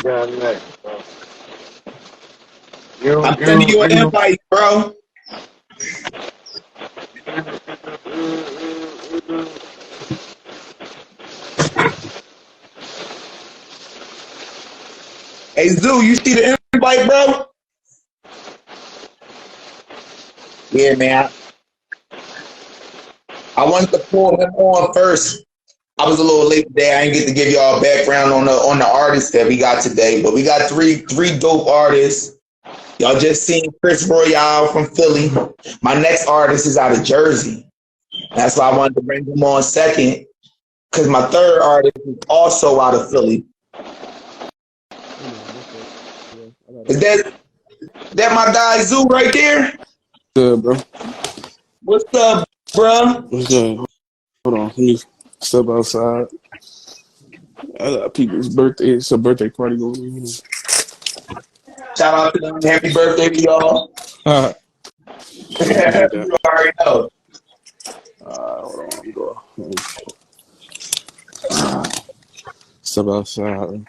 down next, bro. I'm sending you an invite, bro. Hey, Zoo, you see the invite, bro? Yeah, man. I wanted to pull him on first. I was a little late today. I didn't get to give y'all a background on the artists that we got today, but we got three dope artists. Y'all just seen Chris Royale from Philly. My next artist is out of Jersey. That's why I wanted to bring him on second, because my third artist is also out of Philly. Is that my guy Zoo right there? Good, bro. What's up, bro? What's good? Hold on, let me step outside. I got people's birthday. It's a birthday party going on. Shout out to them. Happy birthday to y'all. You already know. Hold on, I'm going. Step outside.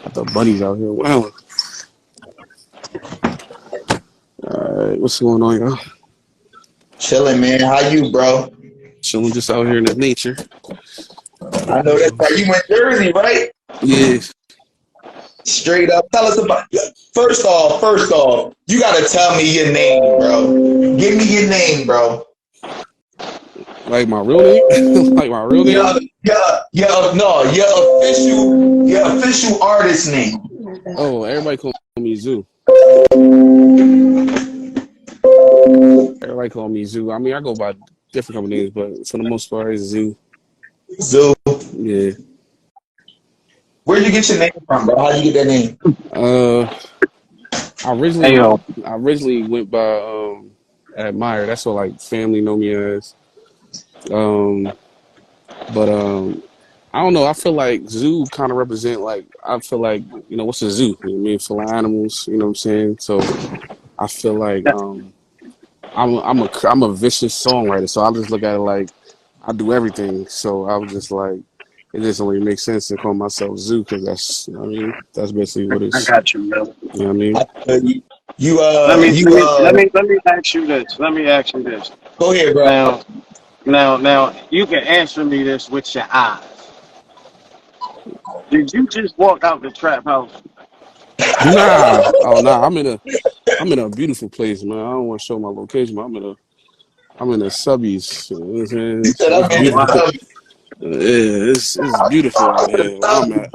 Got the bunnies out here. Wow. Alright, what's going on, y'all? Chilling, man. How you, bro? Chilling just out here in the nature. I know that's right. You went Jersey, right? Yeah. Straight up. Tell us about. First off, you gotta tell me your name, bro. Give me your name, bro. Like my real name? Like my real name? Your official artist name. Oh, everybody call me Zoo. Everybody call me Zoo. I mean, I go by different couple names, but for the most part, it's Zoo. Zoo. Yeah. Where'd you get your name from, bro? How'd you get that name? I originally went by Admire. That's what like family know me as. But I don't know. I feel like Zoo kind of represent like I feel like what's a zoo? You know what I mean, full of animals. You know what I'm saying? So I feel like I'm a vicious songwriter. So I just look at it like I do everything. So I was just like, it doesn't really make sense to call myself Zoo because that's that's basically what it's. I got you, bro. You know what I mean? Let me ask you this. Go ahead, bro. Now, you can answer me this with your eyes. Did you just walk out the trap house? Nah. Oh nah. I'm in a beautiful place, man. I don't want to show my location, but I'm in a subbies. You know what I'm saying? He said, It's beautiful. I'm It's beautiful out here where I'm at.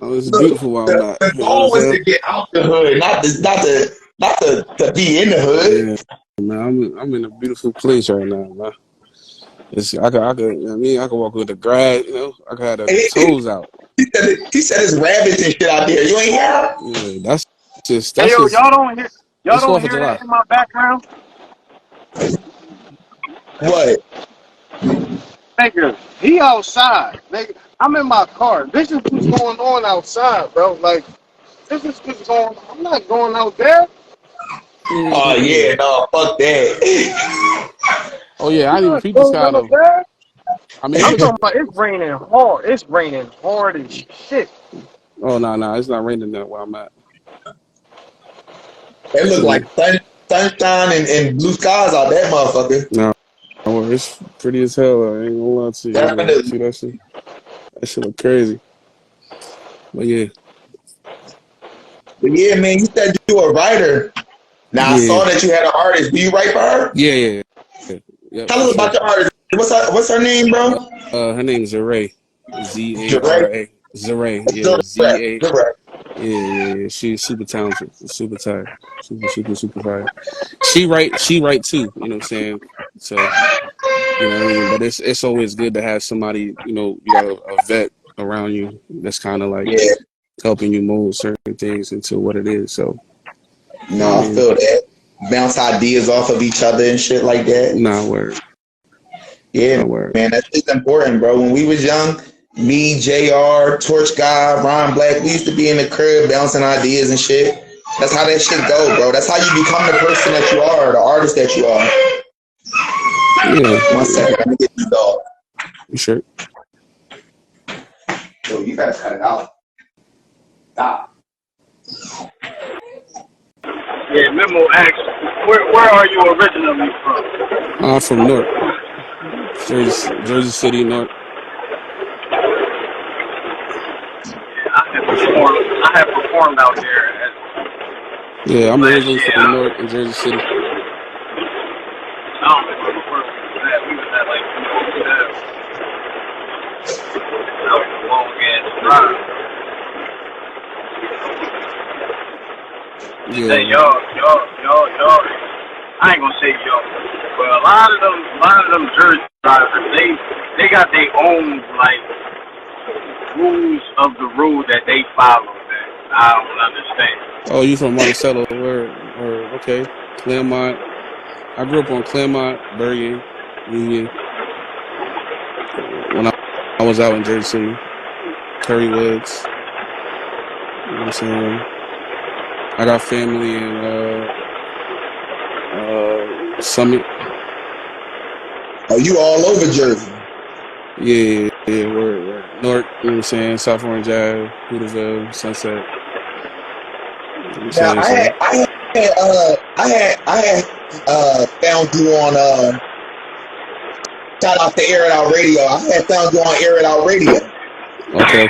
Oh, it's beautiful where I'm at. The goal was to get out the hood, not to be in the hood. Yeah, man. I'm in a beautiful place right now, man. I could walk with the grass, I could have the toes out. He said it's rabbits and shit out there. You ain't hear? Yeah, that's just y'all don't hear that in my background? What? Nigga, he outside. Nigga, I'm in my car. This is what's going on outside, bro. Like, this is what's going on. I'm not going out there. Oh yeah, no, fuck that. Oh yeah, I didn't even peep this kind of. I mean, I'm talking about it's raining hard. It's raining hard as shit. Oh no, it's not raining there where I'm at. It look like sunshine and blue skies out that motherfucker. No, it's pretty as hell. I ain't gonna lie to you. Definitely. See that shit? That shit look crazy. But yeah. But yeah, man, you said you were a writer. Now I saw that you had an artist. Do you write for her? Yeah. Tell us about your artist. What's her name, bro? Her name is Zara. Z-A-R-A. Zara. Yeah, Z-A. Yeah. She's super talented. Super tired. Super tired. She write too, you know what I'm saying? So, you know what I mean? But it's always good to have somebody, you got a vet around you that's kind of like helping you mold certain things into what it is. So, no, I feel that. Bounce ideas off of each other and shit like that. Nah, word. Yeah, Nah, word. Man, that's just important, bro. When we was young, me, JR, Torch Guy, Ron Black, we used to be in the crib bouncing ideas and shit. That's how that shit go, bro. That's how you become the person that you are, the artist that you are. Yeah. 1 second, let me get this dog. You sure? Yo, you gotta cut it out. Yeah, Memo asks, where are you originally from? I'm from Newark, Jersey City, Newark. I have performed out there. Yeah, I'm originally from Newark and Jersey City. I don't remember where we was at like that was a long ass drive. Yeah. Say y'all. I ain't gonna say y'all, but a lot of them Jersey drivers, they got their own like rules of the road that they follow that I don't understand. Oh, you from Monticello? Or okay, Claremont. I grew up on Claremont, Bergen, Union. When I was out in Jersey City, Curry Woods. You know what I'm saying? I got family in Summit. Oh, you all over Jersey? Yeah, we're Newark. You know what I'm saying? South Orange Ave, Hooterville, Sunset. You know now I had found you on shout out to Air It Out Radio. I had found you on Air It Out Radio. Okay.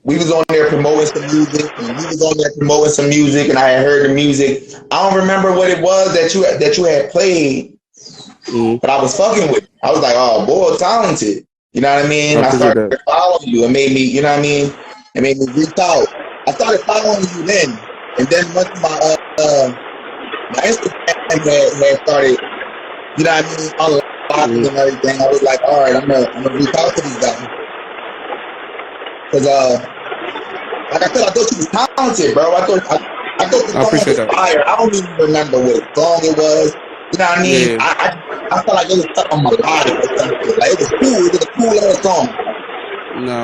We was on there promoting some music, and you was on there promoting some music, and I had heard the music. I don't remember what it was that you had played, but I was fucking with it. I was like, oh boy, talented. You know what I mean? I started following you. It made me, you know what I mean? It made me reach out. I started following you then, and then once my Instagram had started, you know what I mean, unlocking and everything, I was like, all right, I'm gonna reach out to these guys. Cause like I said, I thought you was talented, bro. I thought the song was fire. I don't even remember what song it was. You know what I mean? Yeah. I felt like it was stuck on my body or something. Like it was cool. It was a cool ass song. No,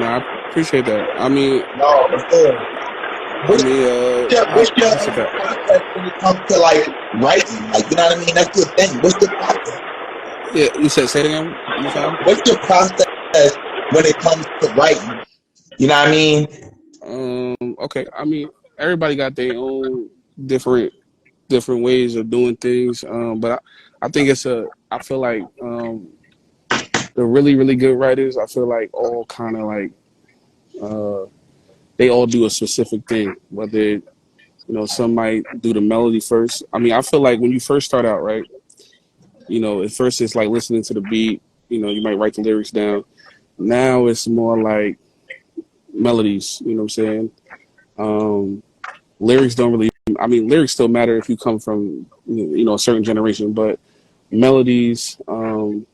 I appreciate that. I mean, no, for sure. What's your process when it comes to like writing? Like, you know what I mean? That's your thing. What's your process? Yeah, you said say it again. What's your process when it comes to writing? You know what I mean? Okay. I mean, everybody got their own different ways of doing things. But I think I feel like the really, really good writers, I feel like all kind of like they all do a specific thing. Whether some might do the melody first. I mean, I feel like when you first start out, right? At first it's like listening to the beat. You might write the lyrics down. Now it's more like melodies. You know what I'm saying? Lyrics don't really. I mean, lyrics still matter if you come from a certain generation, but melodies and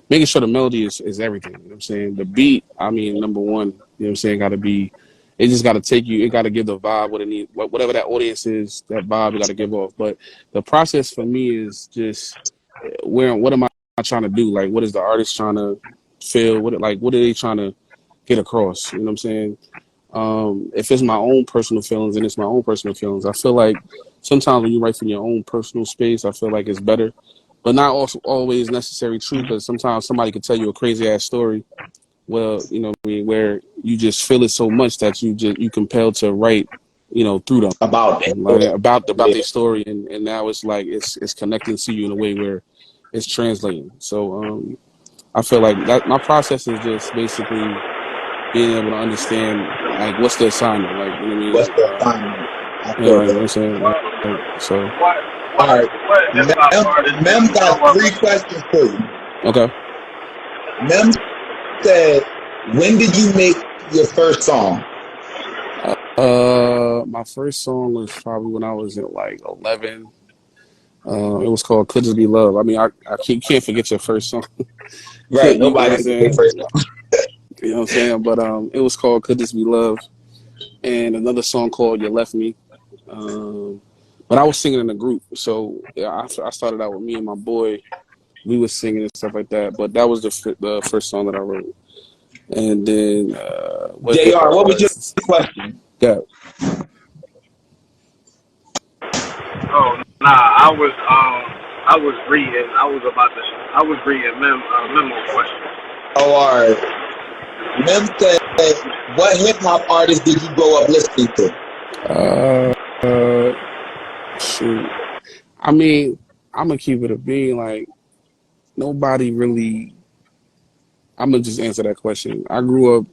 making sure the melody is everything. You know what I'm saying? The beat, I mean, number one. You know what I'm saying? Got to be. It just got to take you. It got to give the vibe what it needs. Whatever that audience is, that vibe got to give off. But the process for me is just what am I trying to do? Like, what is the artist trying to feel? What are they trying to get across? You know what I'm saying? If it's my own personal feelings, and it's my own personal feelings, I feel like sometimes when you write from your own personal space, I feel like it's better, but not also always necessarily true. Because sometimes somebody could tell you a crazy ass story. Well, where you just feel it so much that you compelled to write, through them about their story, and now it's like it's connecting to you in a way where it's translating. So I feel like that my process is just basically being able to understand like what's the assignment, like you know what I mean? What's the assignment? You know what I'm saying? So all right, Mem got 3 questions for you. Okay. Mem said, when did you make your first song? My first song was probably when I was in like 11. It was called "Could This Be Love." I mean, I can't forget your first song. Right, nobody can first song. You know what I'm saying? But it was called "Could This Be Love," and another song called "You Left Me." But I was singing in a group, so I started out with me and my boy. We was singing and stuff like that. But that was the first song that I wrote. And then JR, what was your question? Yeah. Oh nah, I was reading Memo question. Oh, all right. Mem said, what hip hop artist did you grow up listening to? Shoot. I mean, I'm gonna keep it a being. Like nobody really. I'm gonna just answer that question. I grew up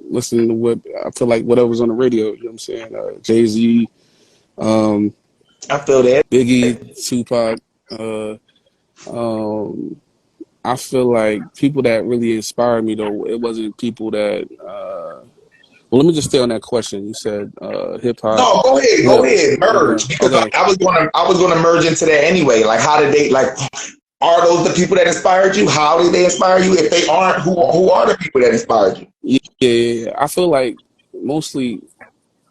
listening to what I feel like whatever was on the radio. You know what I'm saying? Jay-Z, I feel that. Biggie, Tupac. I feel like people that really inspired me though, it wasn't people that well, let me just stay on that question. You said hip hop. No, go ahead, merge. Okay. Because Okay. I was gonna merge into that anyway. Like how did they are those the people that inspired you? How did they inspire you? If they aren't, who are the people that inspired you? Yeah. I feel like mostly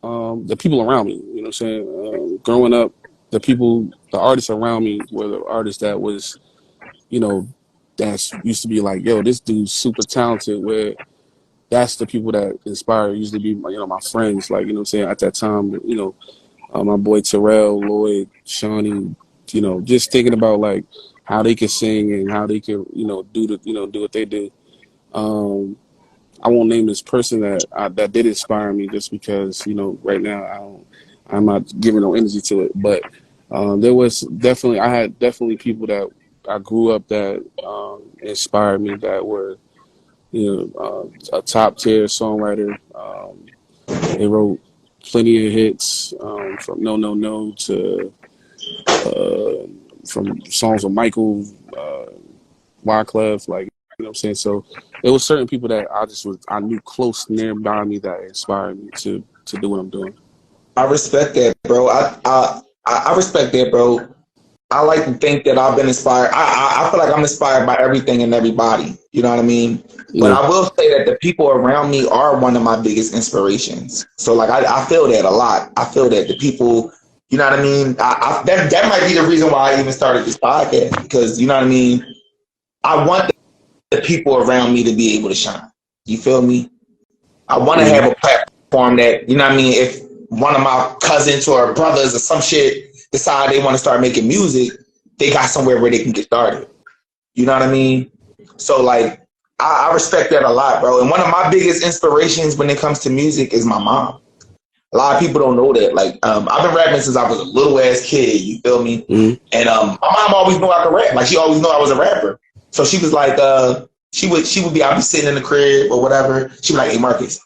the people around me, you know what I'm saying? Growing up, the artists around me were the artists that was, you know, that used to be like, yo, this dude's super talented. Where that's the people that inspire. Used to be, my friends. Like, you know what I'm saying? At that time, my boy Terrell, Lloyd, Shawnee, just thinking about like how they could sing and how they could, do what they do. I won't name this person that did inspire me just because, right now I'm not giving no energy to it. But I had definitely people that I grew up that inspired me that were, a top tier songwriter. They wrote plenty of hits from No No No to from songs of Michael, Wyclef, like, you know what I'm saying? So there was certain people that I knew close nearby me that inspired me to do what I'm doing. I respect that, bro. I respect that, bro. I like to think that I've been inspired. I feel like I'm inspired by everything and everybody. You know what I mean? Yeah. But I will say that the people around me are one of my biggest inspirations. So like I feel that a lot. I feel that the people, you know what I mean? That might be the reason why I even started this podcast, because you know what I mean? I want the people around me to be able to shine. You feel me? I want to have a platform that, you know what I mean, if one of my cousins or brothers or some shit decide they want to start making music, they got somewhere where they can get started. You know what I mean? So like, I respect that a lot, bro. And one of my biggest inspirations when it comes to music is my mom. A lot of people don't know that. Like, I've been rapping since I was a little ass kid. You feel me? Mm-hmm. And my mom always knew I could rap. Like, she always knew I was a rapper. So she was like, she would be, I'd be sitting in the crib or whatever. She'd be like, hey, Marcus,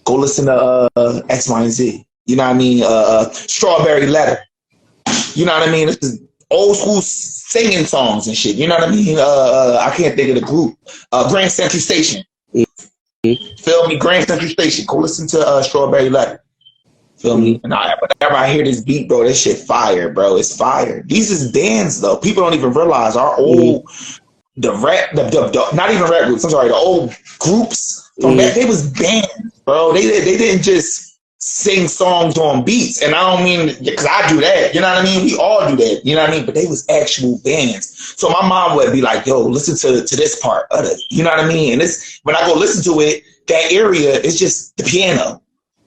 go listen to X, Y, and Z. You know what I mean? Strawberry Letter. You know what I mean? This is old school singing songs and shit. You know what I mean? I can't think of the group. Grand Central Station. Mm-hmm. Feel me? Grand Central Station. Go listen to Strawberry Letter. Feel me? And whenever I hear this beat, bro, this shit fire, bro. It's fire. These is bands, though. People don't even realize our old, the not even rap groups, I'm sorry, the old groups from back, they was bands, bro. They didn't just sing songs on beats. And I don't mean, because I do that, you know what I mean? We all do that, you know what I mean? But they was actual bands. So my mom would be like, yo, listen to this part of it, you know what I mean? And this, when I go listen to it, that area is just the piano.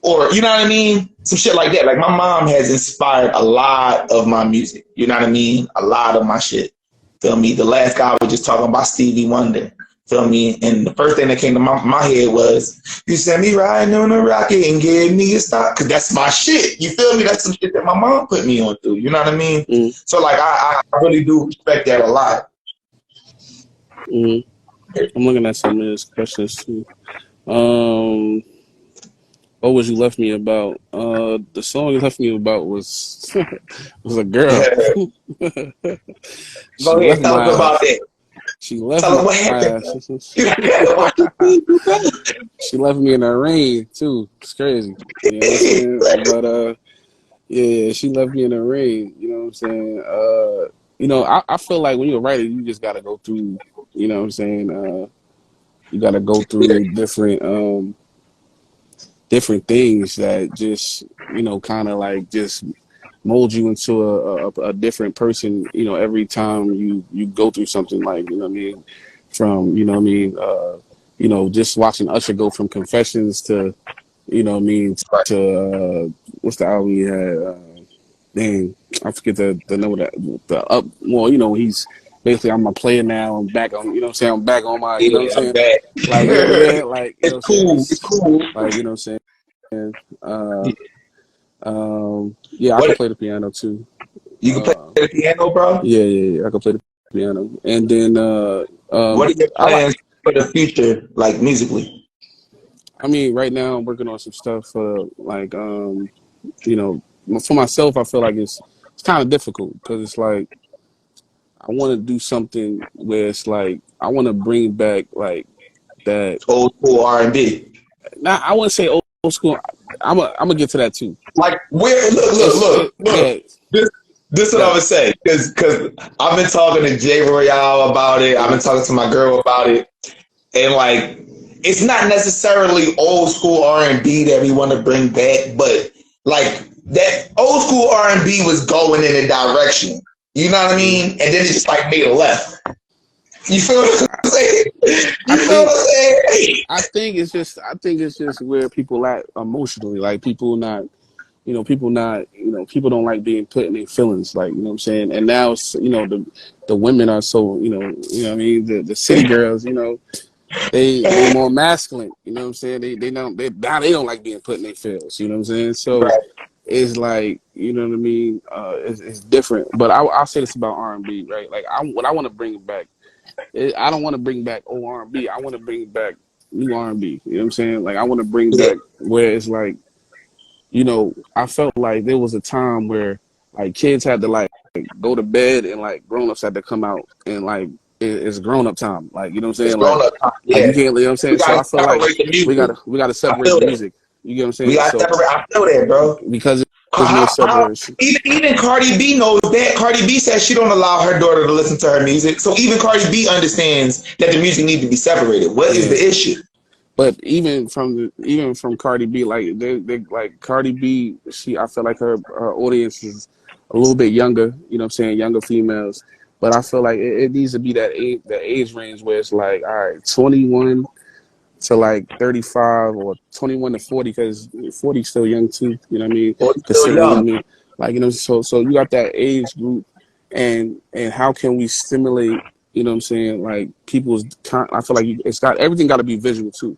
Or, you know what I mean? Some shit like that. Like, my mom has inspired a lot of my music. You know what I mean? A lot of my shit. Feel me? The last guy was just talking about Stevie Wonder. Feel me? And the first thing that came to my head was, you sent me riding on a rocket and gave me a stop. Because that's my shit. You feel me? That's some shit that my mom put me on through. You know what I mean? Mm. So, like, I really do respect that a lot. I'm looking at some of these questions, too. What was you left me about? The song you left me about was a girl. Go ahead, tell us about it. She left me. She left me in the rain too. It's crazy. You know what I'm saying? But yeah, she left me in the rain. You know what I'm saying? I feel like when you're a writer, you just gotta go through. You know what I'm saying? You gotta go through different things that just, kind of like just mold you into a different person, every time you go through something, like, you know what I mean? From, just watching Usher go from Confessions to, to, what's the album he had? Dang, I forget the name of that. The Up, well, he's basically I'm a player now. I'm back on, you know what I'm saying? I'm back on my, you know what Yeah, I'm I'm saying? back. Like, you know what I'm saying? Like, you know It's what I'm saying? cool. It's cool. Like, you know what I'm saying? Uh, yeah, I can What play the piano too. you can play Uh, the piano, bro? yeah, I can play the piano. And then, What are your I like, plans for the future, like musically? I mean, right now I'm working on some stuff for like, you know, for myself, I feel like it's kind of difficult because it's like I want to do something where it's like I want to bring back like that. Old school R&B. Not I wouldn't say old school. I'm gonna get to that too. Like where? Look. Yeah, This is what I yeah, would say because I've been talking to Jay Royale about it. I've been talking to my girl about it, and like it's not necessarily old school R&B that we want to bring back, but like that old school R&B was going in a direction. You know what I mean? And then it just like made a left. You feel what I'm saying? I You feel think what I'm saying? I think it's just where people at emotionally. Like people not people don't like being put in their feelings, like, you know what I'm saying? And now it's, the women are so, what I mean, the city girls, they more masculine, you know what I'm saying? They don't like being put in their feelings, you know what I'm saying? So Right. it's like, you know what I mean? It's different. But I'll say this about R&B, right? Like what I want to bring back, I don't want to bring back old R&B. I want to bring back new R&B. You know what I'm saying? Like I want to bring Yeah. back where it's like, I felt like there was a time where like kids had to like go to bed and like grown-ups had to come out and like it's grown-up time. Like, you know what I'm It's saying? grown up time. Like Yeah. you can't, you know what I'm We saying? So gotta I feel like separate the we music. gotta I separate feel the that. music. You get what I'm We saying? gotta So separate. I feel that, bro. because there's more separation. Even Cardi B knows that. Cardi B says she don't allow her daughter to listen to her music. So even Cardi B understands that the music needs to be separated. What is Yeah. the issue? But even from Cardi B, like they like Cardi B, I feel like her audience is a little bit younger. You know what I'm saying? Younger females. But I feel like it needs to be that age range where it's like, all right, 21 to like 35 or 21 to 40, because 40 is still young too. You know what I mean? Well, it's still Considering, you know young. what I mean? Like, so you got that age group, and how can we stimulate? You know what I'm saying? Like I feel like everything got to be visual too.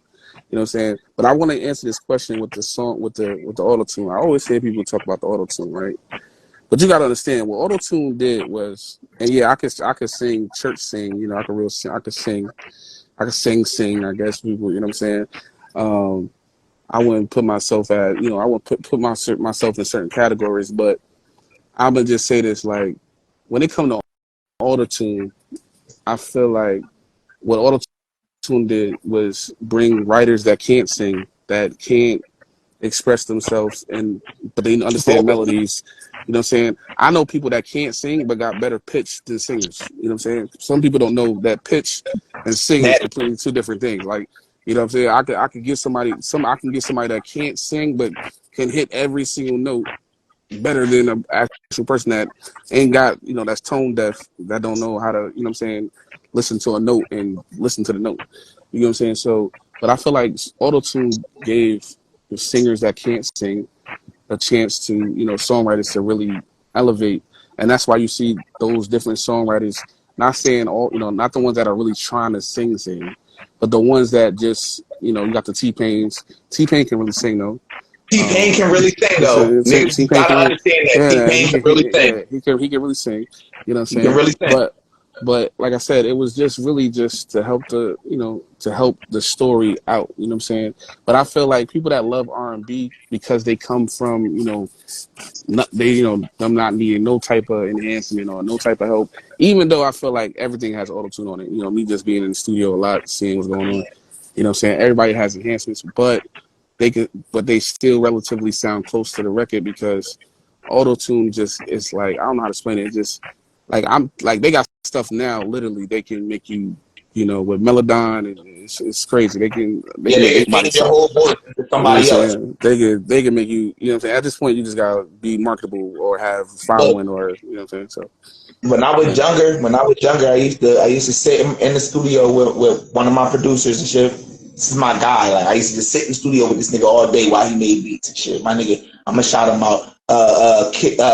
You know what I'm saying? But I want to answer this question with the song with the auto tune. I always hear people talk about the auto tune, right? But you got to understand what auto tune did was, and yeah, I could sing church sing. I could real sing. I could sing. I could sing. I guess people. You know what I'm saying? Um, I wouldn't put myself I wouldn't put myself in certain categories. But I'm gonna just say this: like when it comes to auto tune, I feel like what auto tune did was bring writers that can't sing, that can't express themselves, but they understand melodies. You know what I'm saying? I know people that can't sing but got better pitch than singers. You know what I'm saying? Some people don't know that pitch and singing is That completely two different things. Like, you know what I'm saying? I could get somebody that can't sing but can hit every single note better than an actual person that ain't got, that's tone deaf, that don't know how to, listen to a note and listen to the note. You know what I'm saying? So, but I feel like auto-tune gave the singers that can't sing a chance to, songwriters to really elevate. And that's why you see those different songwriters, not saying all, not the ones that are really trying to sing, but the ones that just, you got the T-Pains. T-Pain can really sing though. T-Pain can really sing though. Niggas you T-Pain gotta can, understand that. yeah, T-Pain can really sing. he can really sing. You know what I'm He can saying? really sing. But like I said, it was just really just to help to help the story out. You know what I'm saying? But I feel like people that love R&B because they come from, them not needing no type of enhancement or no type of help. Even though I feel like everything has auto tune on it. Me just being in the studio a lot, seeing what's going on. You know what I'm saying? Everybody has enhancements, but they still relatively sound close to the record because auto tune just is like, I don't know how to explain it. It's just like they got stuff now. Literally, they can make you, with Melodon, and it's crazy. They can make They can anybody change your sound. whole voice into You know what I'm somebody else. saying? They can make you. You know what I'm saying? At this point, you just gotta be marketable or have Look, following, or you know what I'm saying. So when I was yeah. younger, I used to sit in the studio with one of my producers and shit. This is my guy. Like I used to just sit in the studio with this nigga all day while he made beats and shit. My nigga, I'm gonna shout him out.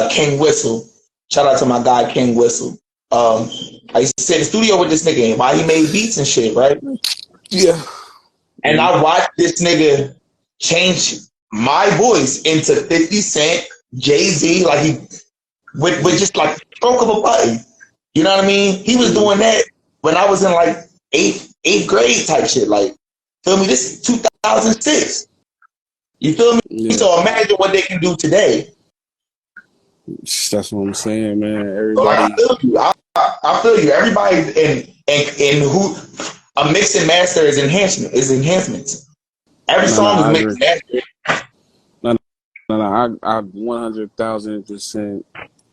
King Whistle. Shout out to my guy King Whistle. I used to sit in the studio with this nigga while he made beats and shit, right? Yeah. And I watched this nigga change my voice into 50 Cent, Jay-Z, like he with just like the stroke of a button. You know what I mean? He was doing that when I was in like eighth grade type shit. Like, feel me? This is 2006. You feel me? Yeah. So imagine what they can do today. That's what I'm saying, man. So Everybody. I feel you. I feel you. Everybody in who a mix and master is enhancements. Every song is mixed and mastered. No, I 100,000%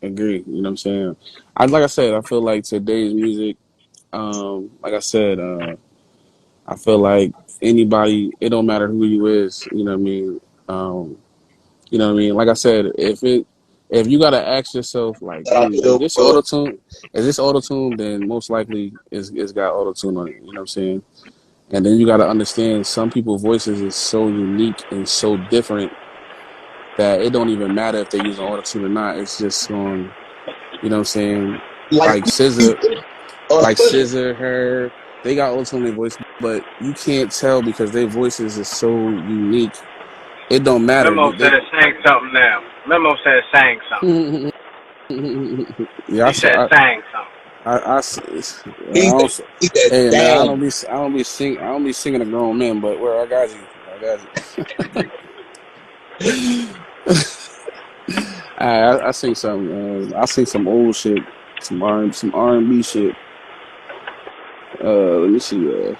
agree. You know what I'm saying? Like I said, I feel like today's music, like I said, I feel like anybody, it don't matter who you is, you know what I mean? You know what I mean? Like I said, if you gotta ask yourself, like, is this auto-tune? Is this auto-tune? Then most likely it's got auto-tune on it. You know what I'm saying? And then you gotta understand some people's voices is so unique and so different that it don't even matter if they use an auto-tune or not. It's just on, you know what I'm saying? Like SZA, her, they got auto-tune in their voice, but you can't tell because their voices is so unique. It don't matter. Memo said sang something now. Memo said sang something. Yeah, he said sang something. Hey man, I don't be singing a grown man, but where I got you. I sing some. I sing some old shit, some R&B shit. Let me see.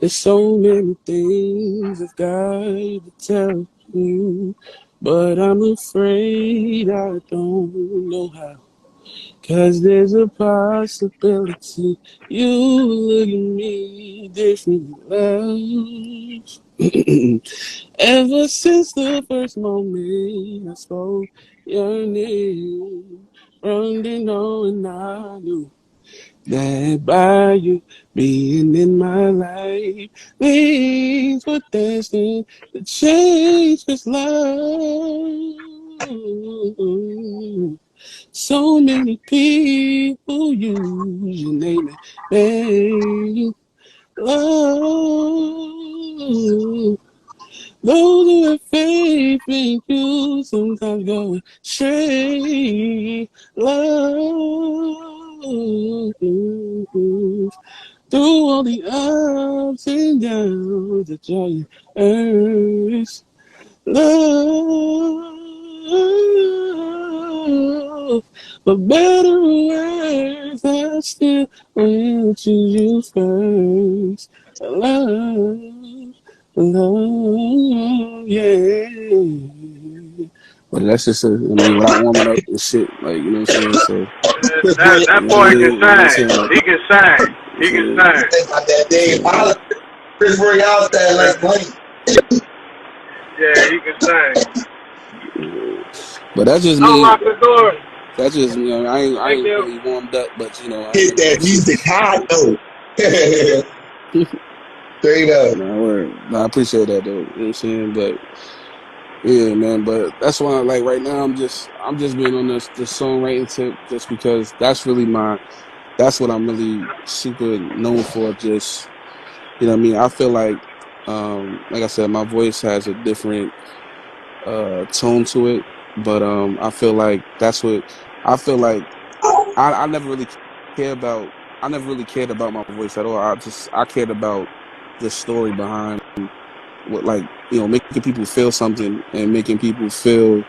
There's so many things I've got to tell you, but I'm afraid I don't know how. 'Cause there's a possibility you look at me differently. Ever since the first moment I spoke your name, running on, I knew that by you being in my life, things were destined to change this life. So many people use your name and make love. Those who have faith in you sometimes go astray. Love. Through all the ups and downs, the joy and earth. Love. But better words, I still will choose you first. Love, yeah. But that's just without warming up and shit, like, you know what I'm saying? So that boy can sing. He can sing. He can sing. Chris Royale said, "Let's play." Yeah, he can sing. But that's just me. Don't lock the door. That's just me. I ain't really warmed up, but I hit that music high though. Straight up. No, I appreciate that though. You know what I'm saying? But yeah, man. But that's why, like, right now, I'm just being on the songwriting tip, just because that's what I'm really super known for. Just, you know what I mean? I feel like I said, my voice has a different tone to it, but I feel like that's what I feel like. I never really cared about. I never really cared about my voice at all. I cared about the story behind what, like, making people feel something and making people feel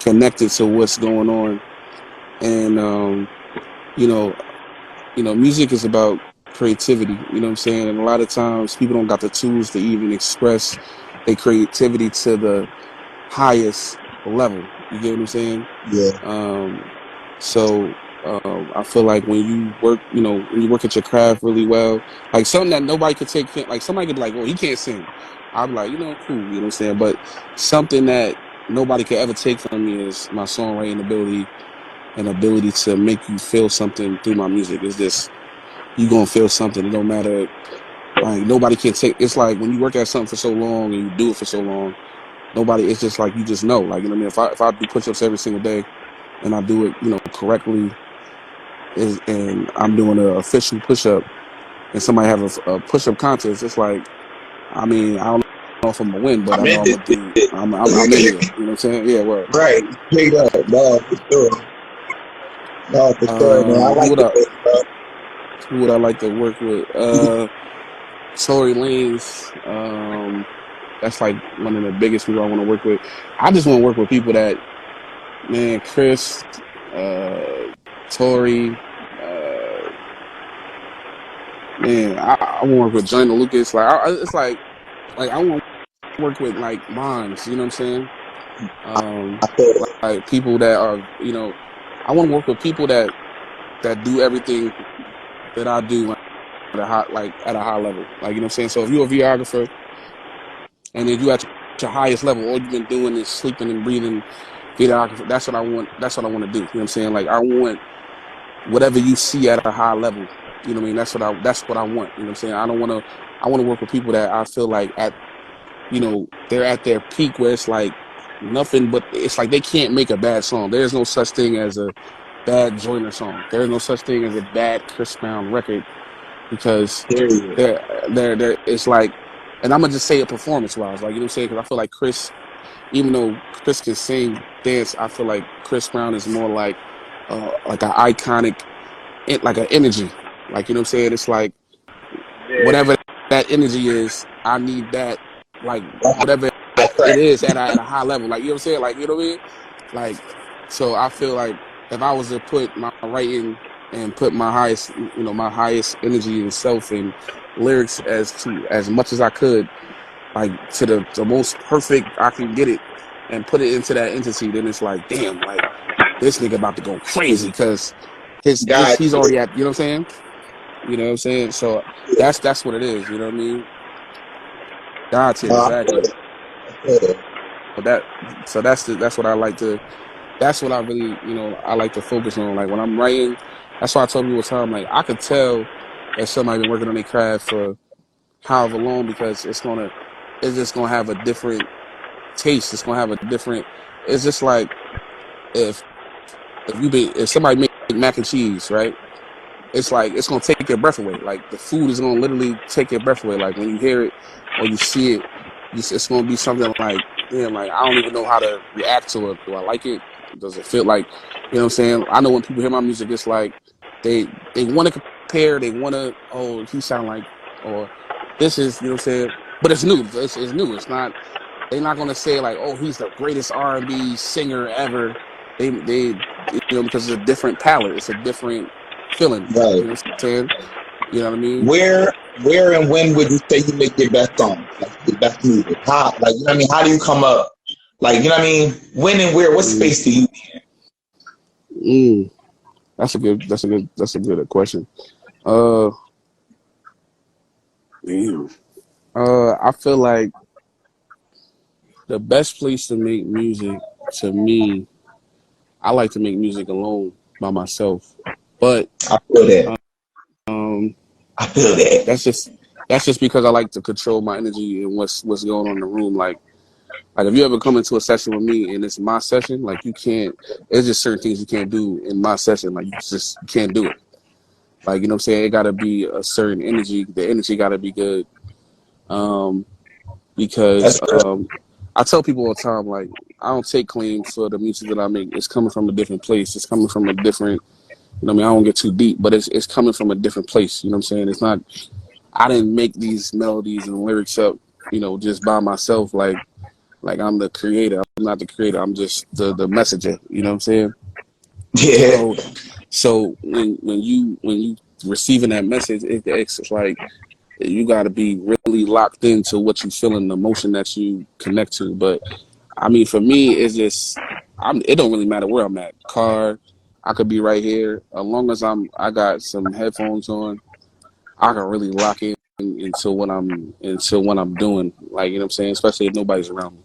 connected to what's going on. And music is about creativity, you know what I'm saying? And a lot of times people don't got the tools to even express their creativity to the highest level. You get what I'm saying? Yeah. So I feel like when you work at your craft really well, like something that nobody could take, like somebody could be like, "Oh, he can't sing." I'm like, cool, you know what I'm saying? But something that nobody could ever take from me is my songwriting ability and ability to make you feel something through my music. Is this, you gonna feel something? It don't matter Like nobody can take. It's like when you work at something for so long and you do it for so long, nobody. It's just like you just know. Like you know what I mean. If I do push-ups every single day, and I do it, correctly, and I'm doing an official push-up, and somebody have a push-up contest, it's like, I mean, I don't know if I'm gonna win, but I know I'm gonna do. I'm in there. You know what I'm saying? Yeah, word. Right. Straight up. No, for sure. No, for sure, man. I like who would I like to work with? Tory Lanez. That's like one of the biggest people I want to work with. I just want to work with people that, man, Chris, Tory, man, I want to work with Joyner Lucas. Like, it's like I want to work with like minds. You know what I'm saying? Like people that are, I want to work with people that do everything that I do at a high level. Like, you know what I'm saying? So if you're a videographer and then you at your highest level, all you've been doing is sleeping and breathing videographer, that's what I want. That's what I want to do. You know what I'm saying? Like, I want whatever you see at a high level. You know what I mean? That's what I want. You know what I'm saying? I want to work with people that I feel like they're at their peak where it's like nothing but, it's like they can't make a bad song. There's no such thing as a bad Joyner song. There's no such thing as a bad Chris Brown record, because they're it's like, and I'm gonna just say it performance wise, like, you know what I'm saying? Because I feel like Chris, even though Chris can sing, dance, I feel like Chris Brown is more like an iconic, like an energy. Like, you know what I'm saying? It's like, whatever that energy is, I need that, like, whatever it is at a high level. Like, you know what I'm saying? Like, you know what I mean? Like, so I feel like if I was to put my writing and put my highest energy and self and lyrics as much as I could, like, to the most perfect I can get it, and put it into that entity, then it's like, damn, like, this nigga about to go crazy, because he's already at, you know what I'm saying? You know what I'm saying? So that's what it is, you know what I mean? Gotcha, exactly. But that's what I like to, that's what I really, I like to focus on. Like, when I'm writing, that's why I told people all the time, like, I could tell that somebody been working on their craft for however long, because it's just gonna have a different taste. It's gonna have a different, it's just like if somebody make mac and cheese, right? It's like, it's gonna take your breath away. Like, the food is gonna literally take your breath away. Like, when you hear it or you see it, it's gonna be something like, damn, like, I don't even know how to react to it. Do I like it? Does it feel like, you know what I'm saying? I know when people hear my music, it's like they want to compare, they want to, oh, he sound like, or this is, you know what I'm saying? But it's new. It's new. It's not, they're not gonna say like, oh, he's the greatest R&B singer ever. They because it's a different palette. It's a different feeling. Right. You know what I'm saying? You know what I mean? Where and when would you say you make your best song, like the best music? How, like, you know what I mean? How do you come up? Like, you know what I mean? When and where? What space do you be in? That's a good question. I feel like the best place to make music, to me, I like to make music alone by myself. But I feel that. I feel that. That's just because I like to control my energy and what's going on in the room. Like if you ever come into a session with me and it's my session, like, you can't, there's just certain things you can't do in my session. Like, you can't do it. Like, you know what I'm saying? It gotta be a certain energy. The energy gotta be good. Because I tell people all the time, like, I don't take claim for the music that I make. It's coming from a different place. It's coming from a different, you know what I mean? I don't get too deep, but it's coming from a different place. You know what I'm saying? It's not, I didn't make these melodies and lyrics up, just by myself. Like I'm the creator. I'm not the creator. I'm just the messenger. You know what I'm saying? Yeah. So when you receiving that message, it's like, you got to be really locked into what you feel and the emotion that you connect to. But I mean, for me, it's just, it don't really matter where I'm at. Car, I could be right here. As long as I got some headphones on, I can really lock in into what I'm doing. Like, you know what I'm saying? Especially if nobody's around me.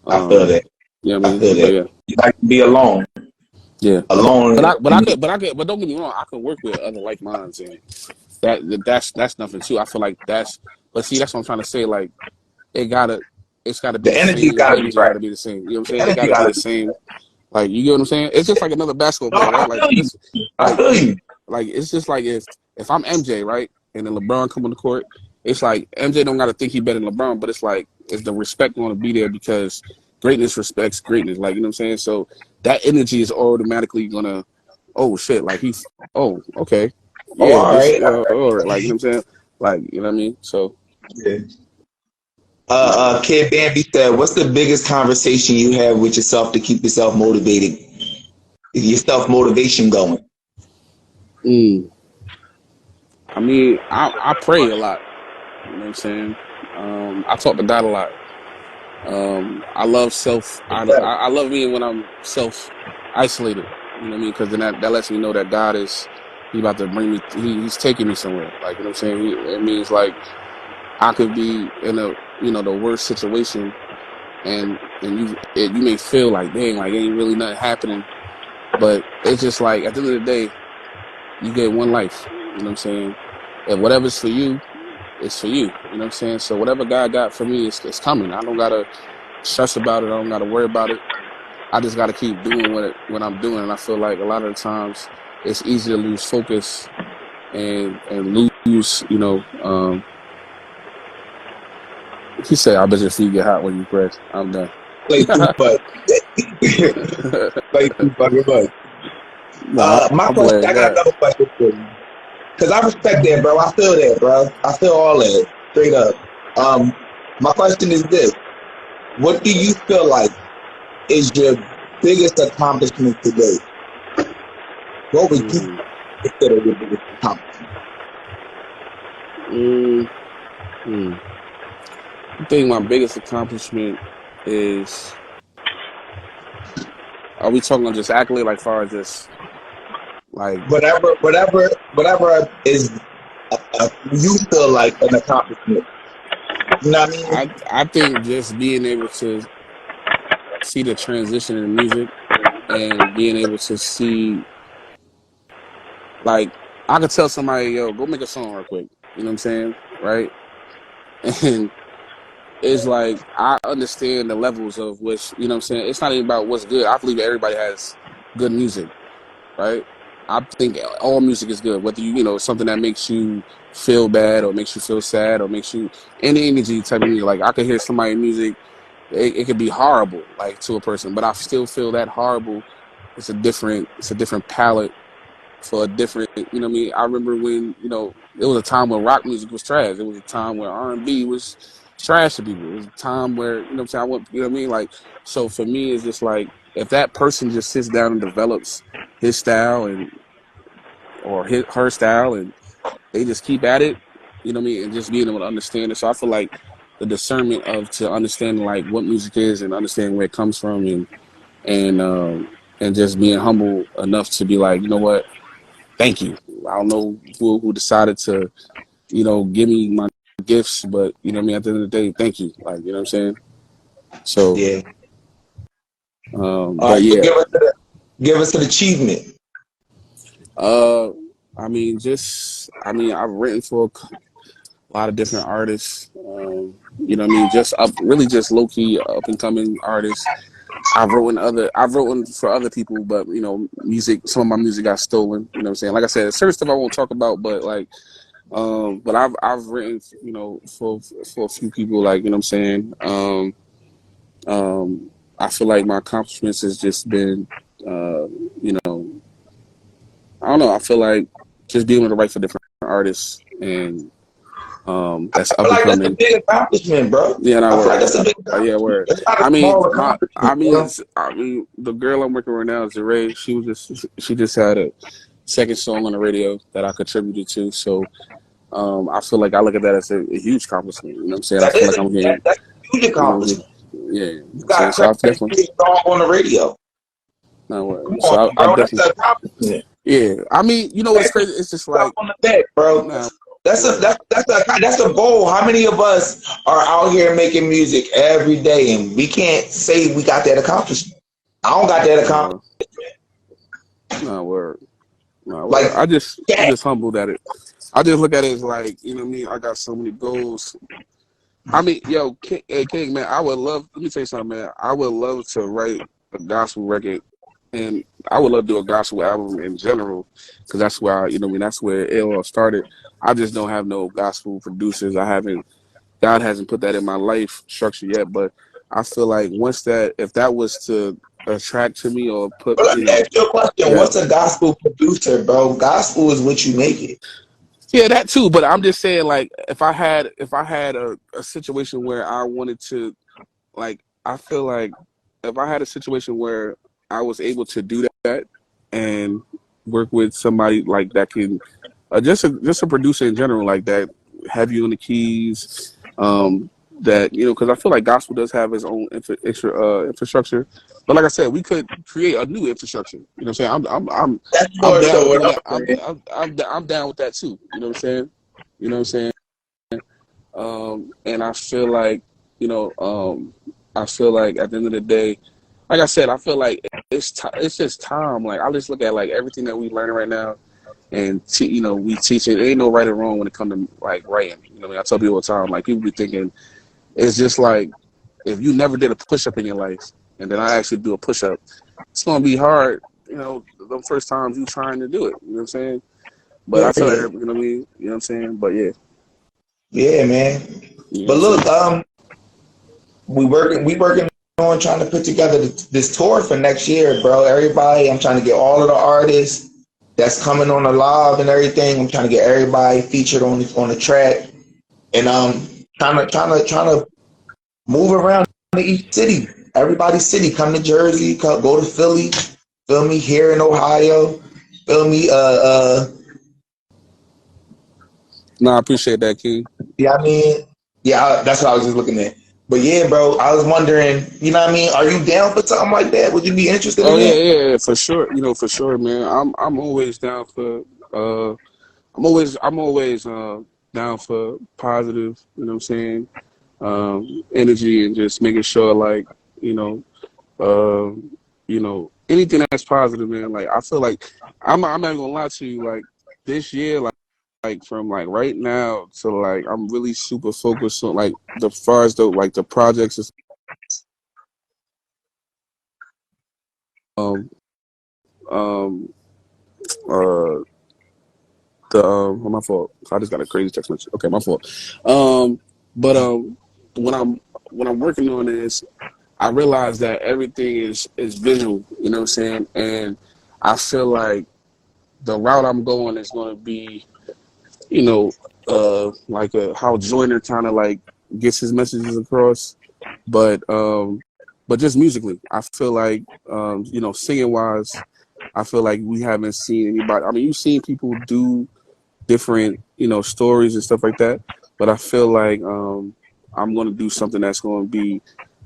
I feel that. You know what I mean? I feel that. Yeah. You like to be alone. Yeah. Alone. But don't get me wrong, I could work with other like minds, and that's nothing too. I feel like but see, that's what I'm trying to say. Like, it's gotta be The the energy same. The gotta be energy right. gotta be the same. You know what I'm The saying? It energy gotta be gotta the be. same. Like, you get what I'm saying? It's just like another basketball No, player, I right? Like, feel you. this, I like, feel you. like it's just like if I'm MJ, right, and then LeBron come on the court, it's like MJ don't gotta think he better than LeBron, but it's like it's the respect going to be there because greatness respects greatness. Like, you know what I'm saying? So that energy is automatically gonna, oh shit, like oh, okay, Oh, yeah, all this, right. or like, you know what I'm saying? Like, you know what I mean? So Yeah. yeah. Kid Bambi said, "What's the biggest conversation you have with yourself to keep yourself motivated? Your self motivation going?" Mm. I mean, I pray a lot. You know what I'm saying? I talk to God a lot. I love I love being when I'm self isolated. You know what I mean? Because then that lets me know that God is He about to bring me. He's taking me somewhere. Like, you know what I'm saying? It means like I could be in a the worst situation, and you may feel like, dang, like ain't really nothing happening, but it's just like at the end of the day, you get one life. You know what I'm saying? And whatever's for you, it's for you. You know what I'm saying? So whatever God got for me, it's coming. I don't gotta stress about it. I don't gotta worry about it. I just gotta keep doing what I'm doing. And I feel like a lot of the times it's easy to lose focus and lose. He said, "I bet your feet get hot when you pray." I'm done. Play too much. Play too fucking much. Nah, My I'm question. playing. I Go got ahead. another question for you. Cause I respect that, bro. I feel that, bro. I feel all that, straight up. My question is this: what do you feel like is your biggest accomplishment today? What would you Mm, consider your biggest accomplishment? mm, mm. I think my biggest accomplishment is. Are we talking just accolade, like far as just like Whatever is you feel like an accomplishment. You know what I mean? I think just being able to see the transition in music and being able to see, like, I could tell somebody, yo, go make a song real quick. You know what I'm saying? Right? And it's like I understand the levels of which, you know what I'm saying? It's not even about what's good. I believe everybody has good music, right? I think all music is good, whether something that makes you feel bad or makes you feel sad or makes you any energy type of music. Like, I could hear somebody's music, it could be horrible, like, to a person, but I still feel that horrible. It's a different palette for a different, you know what I mean? I remember when, it was a time when rock music was trash. It was a time where R&B was trash to people. It was a time where, you know what I'm saying, you know what I mean? Like, so for me, it's just like, if that person just sits down and develops his style or her style, and they just keep at it, you know what I mean, and just being able to understand it. So I feel like the discernment to understanding like what music is and understanding where it comes from, and just being humble enough to be like, you know what, thank you. I don't know who decided to, give me my gifts, but you know what I mean, at the end of the day, thank you. Like, you know what I'm saying? So, Yeah. All but right. So yeah, give us an achievement. uh, I've written for a lot of different artists. You know what I mean? Really just low key up and coming artists. I've written for other people, but some of my music got stolen. You know what I'm saying? Like I said, certain stuff I won't talk about, but like, but I've written, for a few people, like, you know what I'm saying? I feel like my accomplishments has just been, you know, I don't know. I feel like just being able to write for different artists and that's I up feel and like that's a coming. big accomplishment, bro. Yeah, not I feel like word. that's a big Yeah, accomplishment. word. It's not a I mean, small accomplishment, bro. I mean, the girl I'm working with now, Zeray. She just had a second song on the radio that I contributed to. So, I feel like I look at that as a huge accomplishment. You know what I'm saying? I That feel is like I'm getting, that's a huge you know what I mean? accomplishment. Yeah, you know You what I'm got saying? a So I've credit definitely song on the radio. not Come worried. on, So I've bro. That's definitely, an accomplishment. yeah. I mean, you know what's crazy? It's just Yourself like, on the back, bro. nah, That's a word. that's a goal. How many of us are out here making music every day and we can't say we got that accomplishment? I don't got that accomplishment. Nah, word. Nah, Like, well, I'm yeah. just humbled at it. I just look at it as like, you know what I mean? I got so many goals. I mean, yo, King, man, I would love, let me tell you something, man. I would love to write a gospel record, and I would love to do a gospel album in general, because that's where, you know what I mean, that's where it all started. I just don't have no gospel producers. God hasn't put that in my life structure yet, but I feel like if that was to attract to me or put, But let you me know, ask you a question. yeah. What's a gospel producer, bro? Gospel is what you make it. Yeah, that too. But I'm just saying, like, if I had a situation where I wanted to, like, I feel like if I had a situation where I was able to do that and work with somebody like that can, just a producer in general, like that, have you on the keys, that, you know, because I feel like gospel does have its own infrastructure. But like I said, we could create a new infrastructure. You know what I'm saying? That's I'm more down so with what doing I'm that. saying. I'm down with that too. You know what I'm saying? You know what I'm saying? And I feel like, you know, I feel like at the end of the day, like I said, I feel like it's just time. Like I just look at like everything that we learning right now, and you know, we teach it. Ain't no right or wrong when it comes to like writing. You know what I mean? I tell people all the time, like people be thinking it's just like if you never did a push up in your life, and then I actually do a push up, it's gonna be hard. You know, the first times you trying to do it. You know what I'm saying? But I Yeah, tell yeah. everybody, you know what I mean? You know what I'm saying? But yeah, Yeah, man. you know what But I'm look, saying? we working on trying to put together this tour for next year, bro. Everybody, I'm trying to get all of the artists that's coming on the live and everything. I'm trying to get everybody featured on the track, and trying to move around to each city. Everybody's city. Come to Jersey. Go to Philly. Feel me? Here in Ohio. Feel me? No, I appreciate that, King. Yeah, I mean, yeah, that's what I was just looking at. But yeah, bro, I was wondering, you know what I mean? Are you down for something like that? Would you be interested Oh in yeah, that? yeah, for sure. You know, for sure, man. I'm always down for I'm always down for positive, you know what I'm saying? Energy and just making sure like, you know, anything that's positive, man. Like I feel like I'm not even gonna lie to you, like this year, like from like right now to like I'm really super focused on like the far as the projects is um um uh my fault. I just got a crazy text message. Okay, my fault. But when I'm working on this, I realize that everything is visual. You know what I'm saying? And I feel like the route I'm going is going to be, you know, like how Joyner kind of like gets his messages across, but just musically, I feel like you know, singing wise, I feel like we haven't seen anybody. I mean, you've seen people do different, you know, stories and stuff like that. But I feel like I'm gonna do something that's gonna be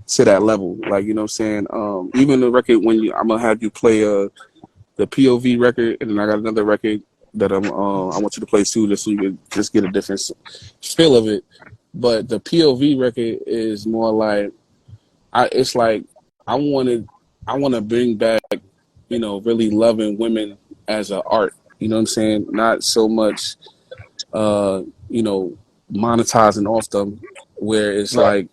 to that level. Like, you know what I'm saying? Even the record I'm gonna have you play the POV record, and then I got another record that I want you to play too, just so you can just get a different feel of it. But the POV record is more like it's like I wanted I want to bring back, you know, really loving women as an art. You know what I'm saying? Not so much you know, monetizing off them, where it's Right. like,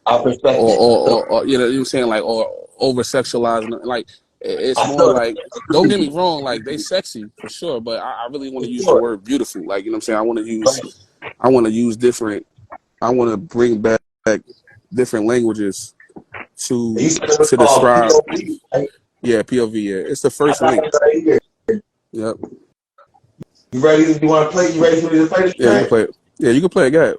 I respect it. or you know what I'm saying, like, or over sexualizing. Like, it's I more feel like, don't get me wrong, like they sexy for sure, but I really want to use the sure. word beautiful. Like, you know what I'm saying? Right. I want to use different. I want to bring back different languages You to said it was called describe. POV, right? Yeah, POV. Yeah, it's the I first got link. it right here. Yep. You ready? You want to play? You ready for me to play this Yeah, you can track? play it. Yeah, you can play it. Go ahead.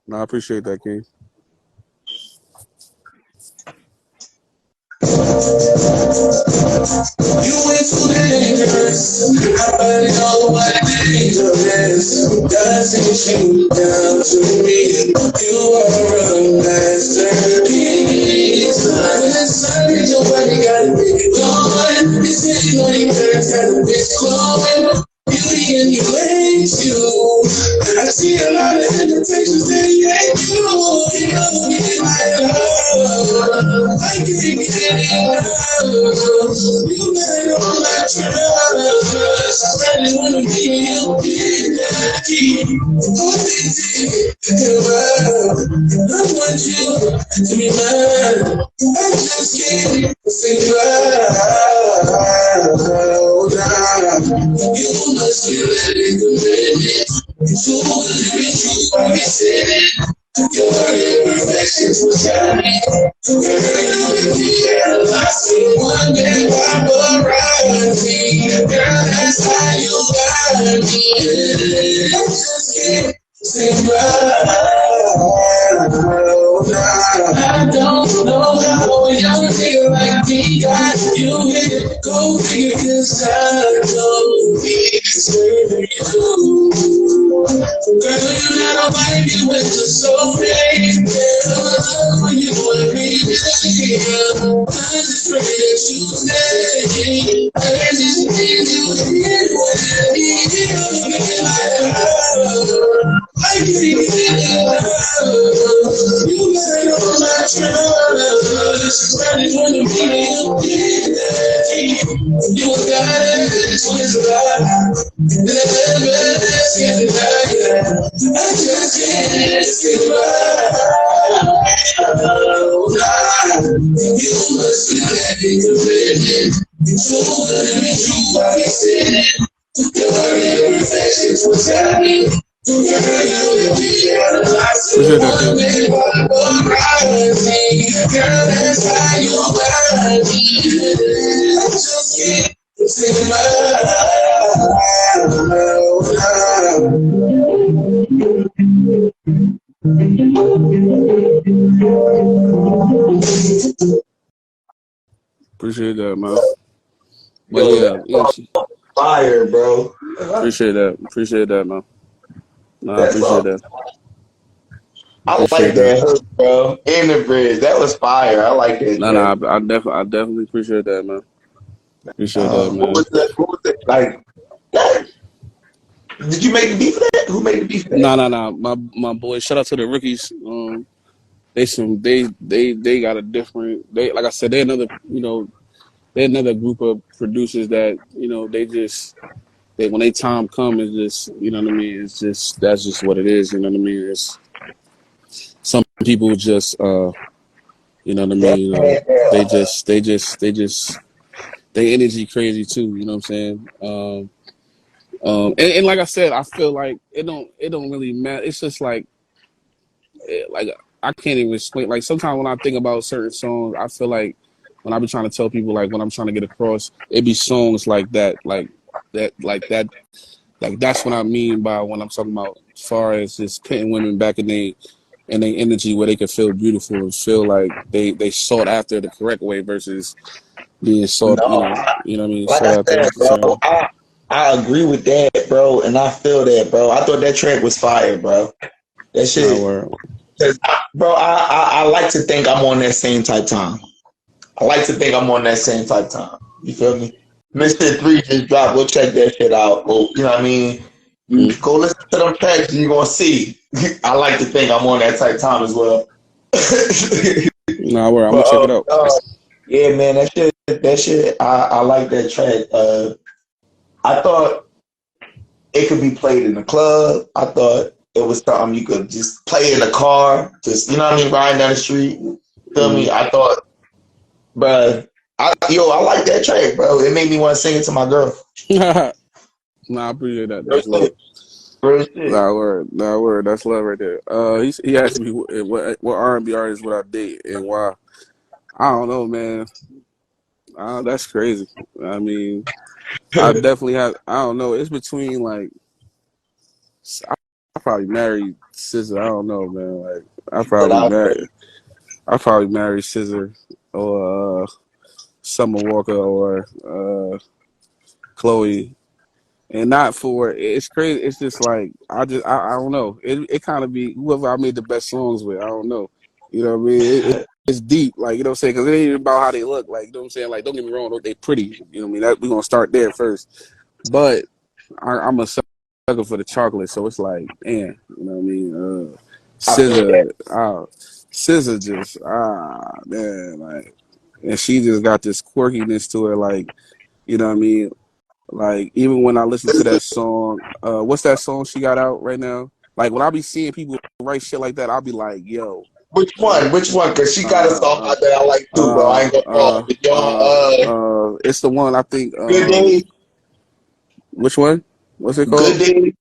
No, I appreciate that, King. You went too dangerous. I already know what dangerous doesn't you down to me. You are a masterpiece. Inside your body got a big going. It's sitting on your curves, got a big glowing. Beauty in you ain't you. I see a lot of invitations that you ain't you. You know, my love. I can see Appreciate that, King. Appreciate that, man. But yeah, fire, bro. appreciate that, man. Nah, I appreciate that. I like that hook, bro. In the bridge, that was fire. I like that. Nah, I definitely appreciate that, man. Appreciate that, man. Who was that? Like, did you make the beat for that? Who made the beat for that? Nah. My boys. Shout out to the rookies. They got a different. They, like I said, they're another group of producers that when they time come, it's just, you know what I mean. It's just, that's just what it is. You know what I mean. It's some people just you know what I mean. They energy crazy too. You know what I'm saying. And like I said, I feel like it don't really matter. It's just like I can't even explain. Like sometimes when I think about certain songs, I feel like when I be trying to tell people, like when I'm trying to get across, it be songs like that, like that's what I mean by when I'm talking about as far as just putting women back in their energy where they can feel beautiful and feel like they sought after the correct way versus being sought. You know what I mean. Like sought I said, bro, I agree with that, bro, and I feel that, bro. I thought that track was fire, bro. That shit, bro. I like to think I'm on that same type time. You feel me? MysfitEaZy just dropped. Go check that shit out. Go, you know what I mean? Go listen to them tracks and you're gonna see. I like to think I'm on that type time as well. I'm gonna check it out. Yeah, man, that shit. I like that track. I thought it could be played in the club. I thought it was something you could just play in the car, just, you know what I mean, riding down the street. Feel me? I thought, bro, I like that track, bro. It made me want to sing it to my girl. I appreciate that. That's love. Nah, word. That's love right there. He asked me what R&B artist would I date and why. I don't know, man. That's crazy. I mean, I definitely have. I don't know. It's between like I probably marry SZA. I don't know, man. Like I probably marry SZA or Summer Walker or Chloe, and not for it's crazy. It's just like I don't know. It kind of be whoever I made the best songs with. I don't know. You know what I mean? It's deep, like, you know what I'm saying? Because it ain't even about how they look. Like, you know what I'm saying? Like, don't get me wrong, they pretty. You know what I mean? We're going to start there first. But I'm a sucker for the chocolate, so it's like, man, you know what I mean? SZA just, man, like, and she just got this quirkiness to her, like, you know what I mean? Like, even when I listen to that song, what's that song she got out right now? Like, when I be seeing people write shit like that, I'll be like, yo. Which one? Which one? Because she got a song out that I like too, bro. I ain't gonna fall. It's the one I think. Good Days. Which one? What's it called? Good Days.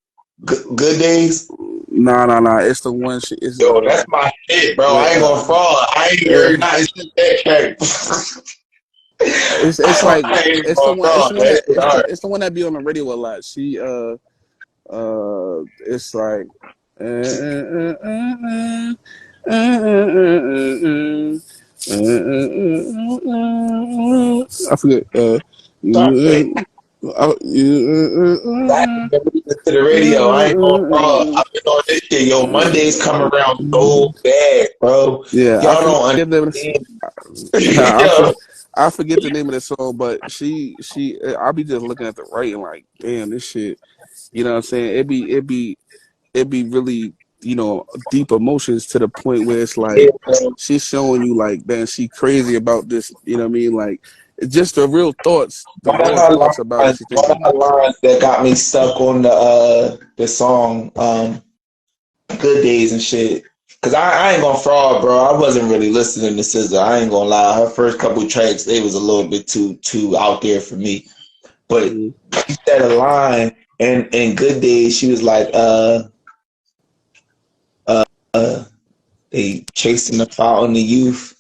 Good Days. Nah. It's the one. Yo, that's my shit, bro. I ain't gonna fall. I ain't heard nothing since that track. It's like it's the one that be on the radio a lot. She it's like I forget. To the radio, I ain't gonna fall. I've been on this shit. Yo, Mondays come around so bad, bro. Yeah, y'all don't understand. I forget the name of the song, but I'll be just looking at the writing like, damn, this shit. You know what I'm saying? It'd be really, you know, deep emotions to the point where it's like she's showing you like, man, she crazy about this. You know what I mean? Like, it's just the real thoughts, about what she thinking. One of the lines that got me stuck on the song "Good Days" and shit. Cause I ain't gonna fraud, bro. I wasn't really listening to SZA. I ain't gonna lie. Her first couple tracks, they was a little bit too out there for me. But she said a line, and in "Good Days," she was like, they chasing the fountain of youth.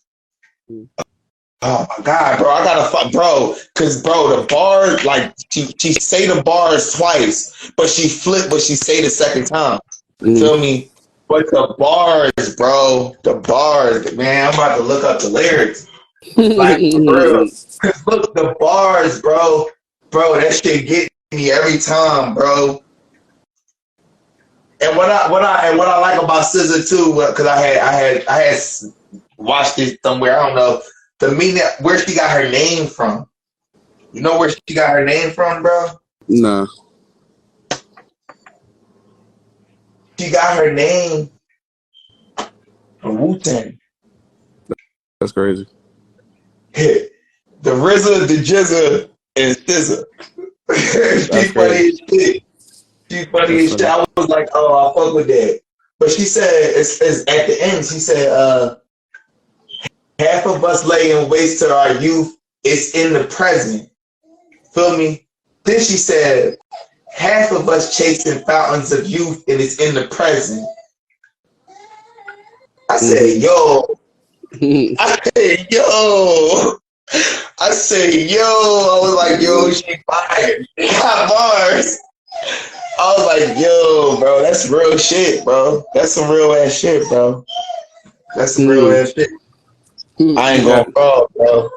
Oh my God, bro! I gotta fuck, bro. Cause bro, the bars, like she say the bars twice, but she flip what she say the second time. Feel me? But the bars, bro, the bars, man, I'm about to look up the lyrics. Like, for real. Cause look, the bars, bro, that shit get me every time, bro. And what I like about SZA too, cause I had watched it somewhere. I don't know the meaning where she got her name from. You know where she got her name from, bro? Nah. She got her name from Wu-Tang. That's crazy. The RZA, the Jizza, and SZA. She funny as shit. She funny as shit. I was like, oh, I fuck with that. But she said, it's at the end, she said, half of us laying waste to our youth. It's in the present. Feel me? Then she said, half of us chasing fountains of youth, and it's in the present. I said, yo. I was like, yo, she fired. Got bars. I was like, yo, bro, that's real shit, bro. That's some real ass shit, bro. That's some real ass shit. I ain't gonna fall, bro.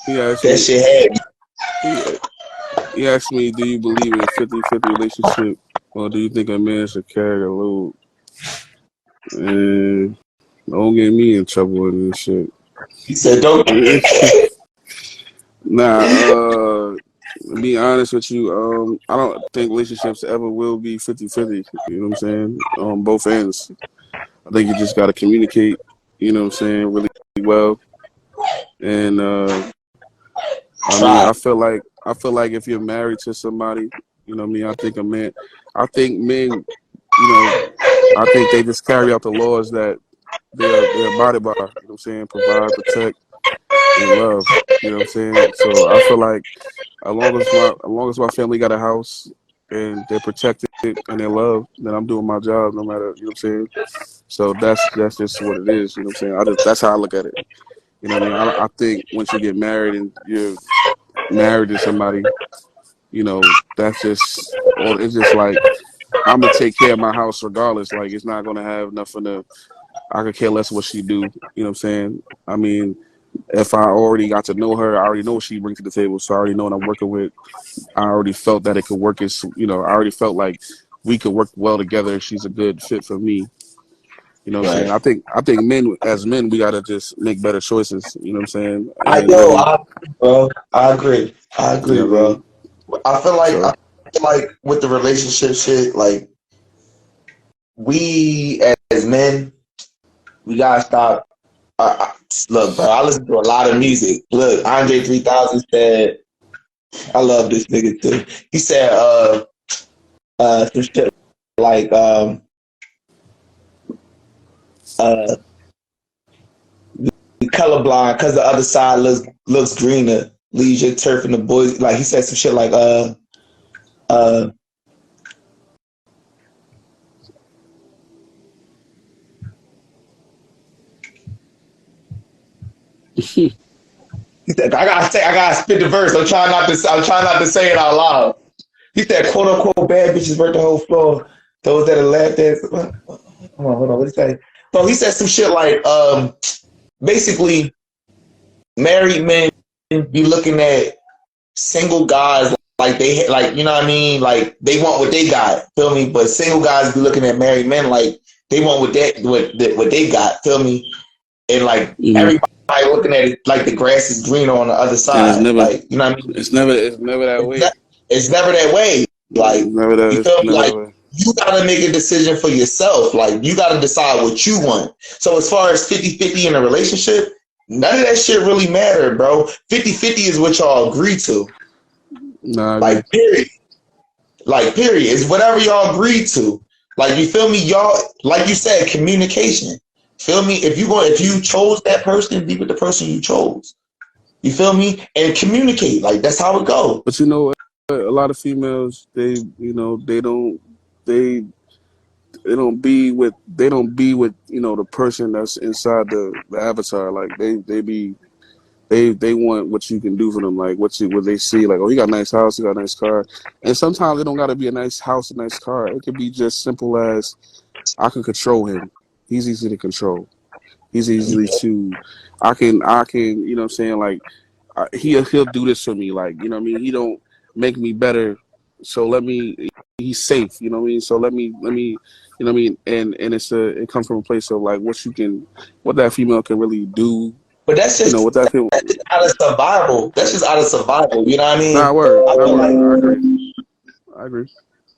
That shit had me. He asked me, do you believe in a 50-50 relationship, or do you think a man should carry the load? And don't get me in trouble in this shit. He said, don't get me. Nah, to be honest with you, I don't think relationships ever will be 50-50. You know what I'm saying? On both ends. I think you just got to communicate, you know what I'm saying, really well. And I feel like if you're married to somebody, you know what I mean, I think men, you know, I think they just carry out the laws that they're abided by, you know what I'm saying, provide, protect, and love, you know what I'm saying? So I feel like as long as my family got a house and they're protected and they're loved, then I'm doing my job no matter, you know what I'm saying? So that's just what it is, you know what I'm saying? That's how I look at it. You know what I mean? I think once you get married and you're married to somebody, you know, it's just like, I'm gonna take care of my house regardless. Like, it's not gonna have nothing I could care less what she do. You know what I'm saying? I mean, if I already got to know her, I already know what she brings to the table. So I already know what I'm working with. I already felt that it could work. I already felt like we could work well together. She's a good fit for me. You know what I'm saying? I think as men, we gotta just make better choices. You know what I'm saying? I agree, bro. I feel like with the relationship shit, like we as men, we gotta stop. Look, bro, I listen to a lot of music. Look, Andre 3000 said, I love this nigga too. He said, some shit like, colorblind because the other side looks greener. Leaves your turf and the boys. Like he said some shit like he said, I gotta spit the verse. I'm trying not to say it out loud. He said, quote unquote, bad bitches burnt the whole floor. Those that are laughed at. Hold on, what did he say? So he said some shit like, basically, married men be looking at single guys like they like, you know what I mean? Like they want what they got, feel me? But single guys be looking at married men like they want what they got, feel me? And like everybody looking at it like the grass is greener on the other side. Never, like, you know what I mean? It's never that way. It's never that way. Like you feel me? Like you gotta make a decision for yourself. Like you gotta decide what you want. So as far as 50-50 in a relationship, none of that shit really mattered, bro. 50-50 is what y'all agree to. Nah, like period. Like period. It's whatever y'all agree to. Like you feel me? Y'all, like you said, communication. Feel me? If you chose that person, be with the person you chose. You feel me? And communicate. Like that's how it goes. But you know, a lot of females, they don't be with the person that's inside the avatar. Like they want what you can do for them, like what they see, like, oh, he got a nice house, he got a nice car. And sometimes it don't gotta be a nice house, a nice car. It could be just simple as I can control him. He's easy to control. He's easily to I can, you know what I'm saying, like he'll do this for me, like, you know what I mean? He don't make me better, so he's safe, you know what I mean? So let me you know what I mean? And it comes from a place of like what that female can really do. But that's just, that's just out of survival. That's just out of survival. You know what I mean? Nah, word. I agree.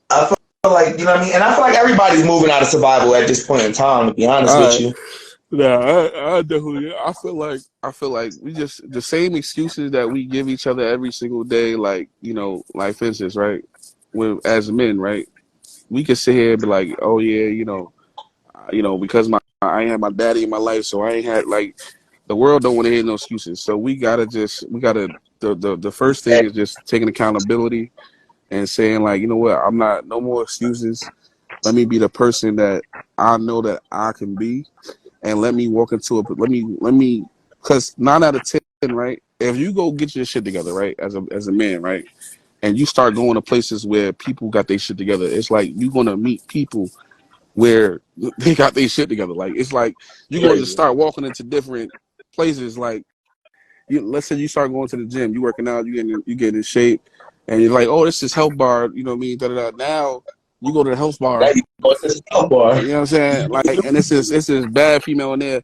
I feel like, you know what I mean? And I feel like everybody's moving out of survival at this point in time, to be honest with you. Yeah, I definitely. I feel like we just the same excuses that we give each other every single day. Like, you know, like for instance, right? As men, right? We could sit here and be like, oh yeah, you know, because I ain't had my daddy in my life, so I ain't had like. The world don't want to hear no excuses. So the first thing is just taking accountability and saying like, you know what, I'm not, no more excuses. Let me be the person that I know that I can be, and let me walk into it. Let me, because 9 out of 10, right? If you go get your shit together, right, as a man, right, and you start going to places where people got their shit together, it's like you're gonna meet people where they got their shit together. Like it's like you're going to start walking into different places. Like let's say you start going to the gym, you working out, you getting in shape, and you're like, oh, this is health bar, you know what I mean? Da-da-da. Now you go to the health bar. You know what I'm saying? Like, and it's this bad female in there,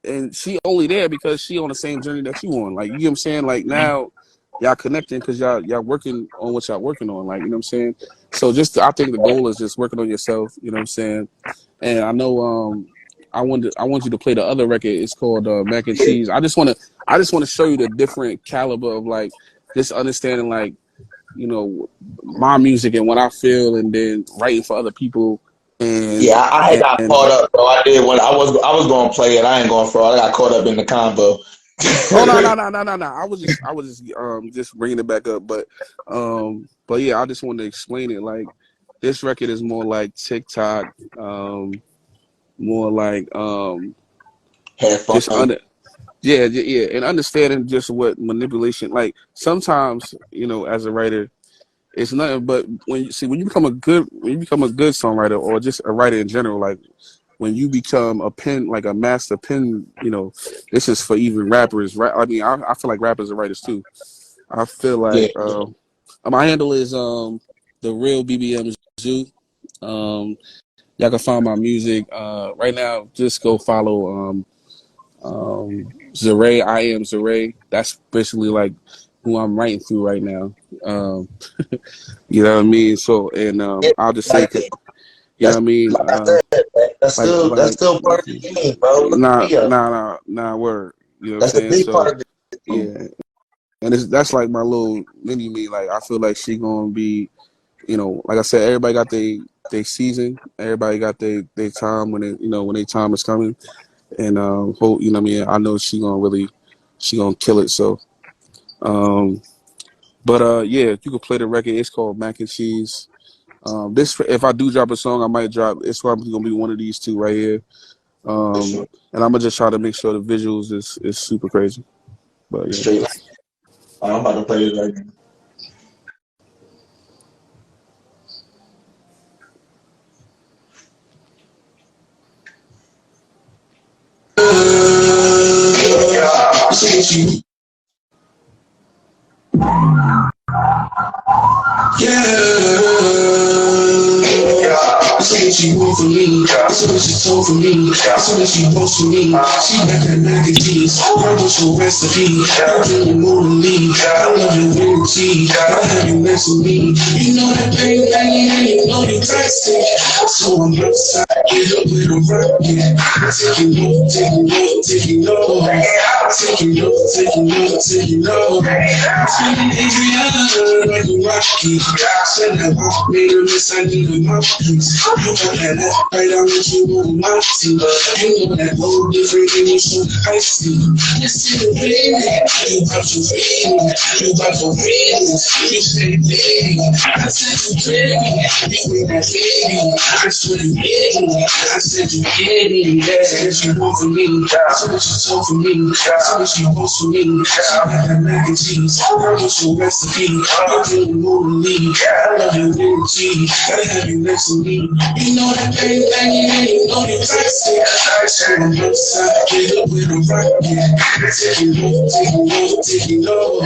and she only there because she on the same journey that you on. Like, you know what I'm saying? Like now y'all connecting because y'all working on what y'all working on. Like, you know what I'm saying? So I think the goal is just working on yourself. You know what I'm saying? And I know I want you to play the other record. It's called Mac and Cheese. I just want to show you the different caliber of like just understanding like, you know, my music and what I feel, and then writing for other people. And yeah, I got caught up, bro. I did when I was going to play it. I ain't going for it. I got caught up in the combo. Oh no! I was just bringing it back up, but yeah, I just wanted to explain it. Like this record is more like TikTok, more like just and understanding just what manipulation. Like sometimes, you know, as a writer, it's nothing but when you become a good songwriter or just a writer in general, like. When you become a master pen, you know, this is for even rappers. I mean, I feel like rappers are writers too. I feel like my handle is the real BBM Zoo. Y'all can find my music right now. Just go follow Zaray. I am Zaray. That's basically like who I'm writing through right now. You know what I mean? So and I'll just say. You know what I mean? that's still part of the game, bro. Look at me up. Word. You know what I'm That's a saying? big So part of the game. yeah, and that's like my little mini me. Like I feel like she gonna be, you know, like I said, everybody got they season. Everybody got they time when it, you know, when their time is coming. And hope, you know what I mean. I know she gonna kill it. So, yeah, you can play the record. It's called Mac and Cheese. This if I do drop a song, I might drop. It's probably gonna be one of these two right here. And I'm gonna just try to make sure the visuals is super crazy. But yeah. Straight. I'm about to play it right now. Say she want for me, that's what she told for me, that's what she wants for me. She got that mac and cheese, purposeful recipe. I'm feeling more than me, I love your energy, I have you next to me. You know that pain banging and you know you toxic. So I'm outside, get up with a rocket. Taking off, taking off, taking off. Taking off, taking off, taking off. Spinning Adriana like a rocket. Said that I made a mess, I need a mouthpiece. You got that right, I want you on my team. You know that whole different and you so icy. Listen, baby, you about to read me. You about to read me. You say, baby, I said you baby. You ain't that baby. I swear you get me. I said you get me. That's what you want from me. That's what you told for me. That's what you want from me. She got that mac and cheese. Purposeful recipe. I'm feeling more than me. I love your energy. Gotta have you next to me. You know that pain banging and you know you toxic. So I'm outside, get up with a rocket. Taking off, taking off, taking off.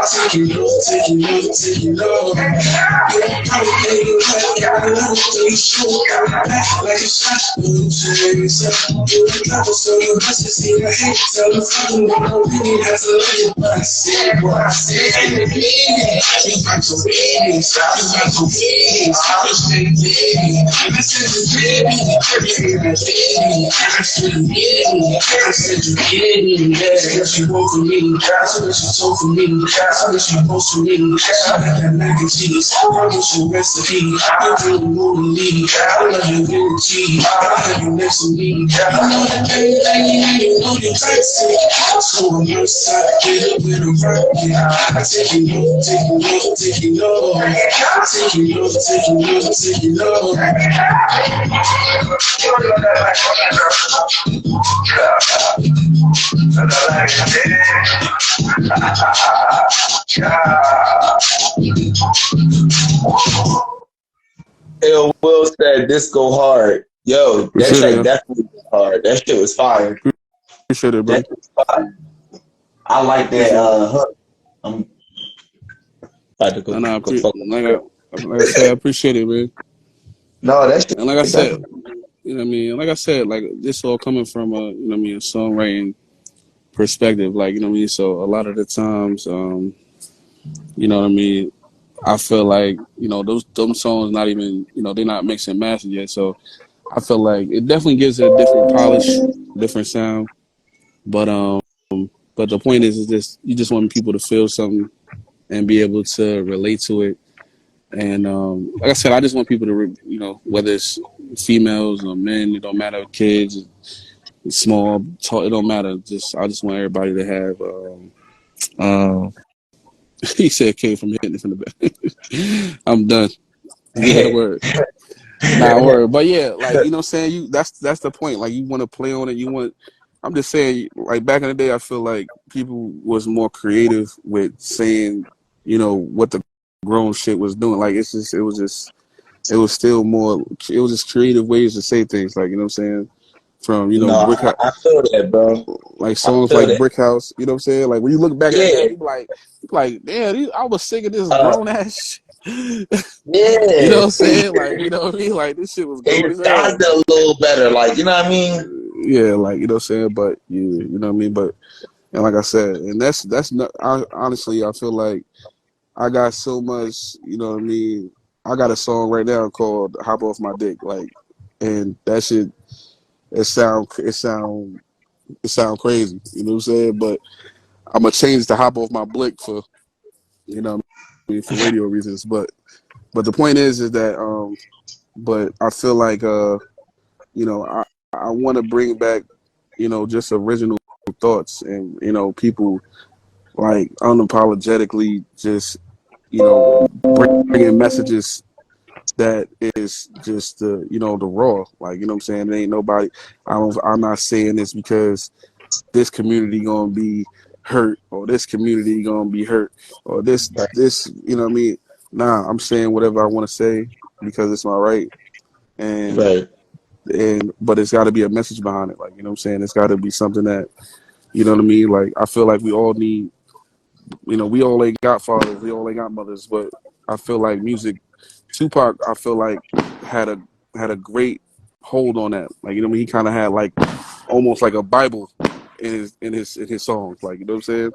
Taking off, taking off, taking off. Yeah, I'm getting like I love to show. Act like a shot, but to make yourself. You're the cover, so you must have seen the hate. Tell the fucking one, I really have to love you. But I said what I said, and it mean it. You got to read it, you got to read it. I was saying, baby. I said you get me, I said you get me, I said you get me, that's what you want from me, that's what you told for me, that's what you want from me, she got that mac and cheese, purposeful recipe, I'm feeling more than me, I love your energy, I have you next to me, you know that pain banging and you know you toxic, so I'm outside, get up with a rocket, I taking off, taking off, taking off, taking off, taking off, taking off. L. Will said disco hard. Yo, that shit definitely was hard. That shit was fire. Appreciate it, bro. That shit was fire. I like that hook. I'm about to go, like I said, I appreciate it, man. No, that shit. And like I said, you know what I mean? Like I said, like this all coming from a, you know what I mean, a songwriting perspective. Like, you know what I mean? So a lot of the times, you know what I mean, I feel like, you know, those songs not even, you know, they're not mixed and mastered yet. So I feel like it definitely gives it a different polish, different sound. But the point is just you just want people to feel something and be able to relate to it. And like I said, I just want people to, you know, whether it's females or men, it don't matter, kids, small, tall, it don't matter. I just want everybody to have. He said came from hitting it from the back. I'm done. Yeah, word. Nah, word. But yeah, like, you know what I'm saying? That's the point. Like, you want to play on it. I'm just saying, like, back in the day, I feel like people was more creative with saying, you know, what the grown shit was doing. Like, it was just creative ways to say things. Like, you know what I'm saying? From, you know, Brick House. I feel that, bro. Like songs like Brick House, you know what I'm saying? Like when you look back at that, you like, damn, I was singing this grown ass shit. Yeah. You know what I'm saying? Like, you know what I mean? Like this shit was grown as hell. It a little better, like, you know what I mean? Yeah, like, you know what I'm saying? But you know what I mean? But, and like I said, and that's not, honestly, I feel like I got so much, you know what I mean? I got a song right now called Hop Off My Dick, like, and that shit, it sound crazy. You know what I'm saying? But I'm gonna change to hop off my blick for for radio reasons. But the point is that but I feel like I want to bring back just original thoughts and people like unapologetically just bringing messages that is just the raw, like what I'm saying. There ain't nobody. I'm not saying this because this community gonna be hurt or this community gonna be hurt or this what I mean. Nah, I'm saying whatever I want to say because it's my right, and Right. But it's got to be a message behind it, like what I'm saying. It's got to be something that what I mean. Like I feel like we all need. We all ain't got fathers, we all ain't got mothers, but I feel like music, Tupac, I feel like had a great hold on that. Like he kind of had like almost like a Bible in his songs. Like what I'm saying.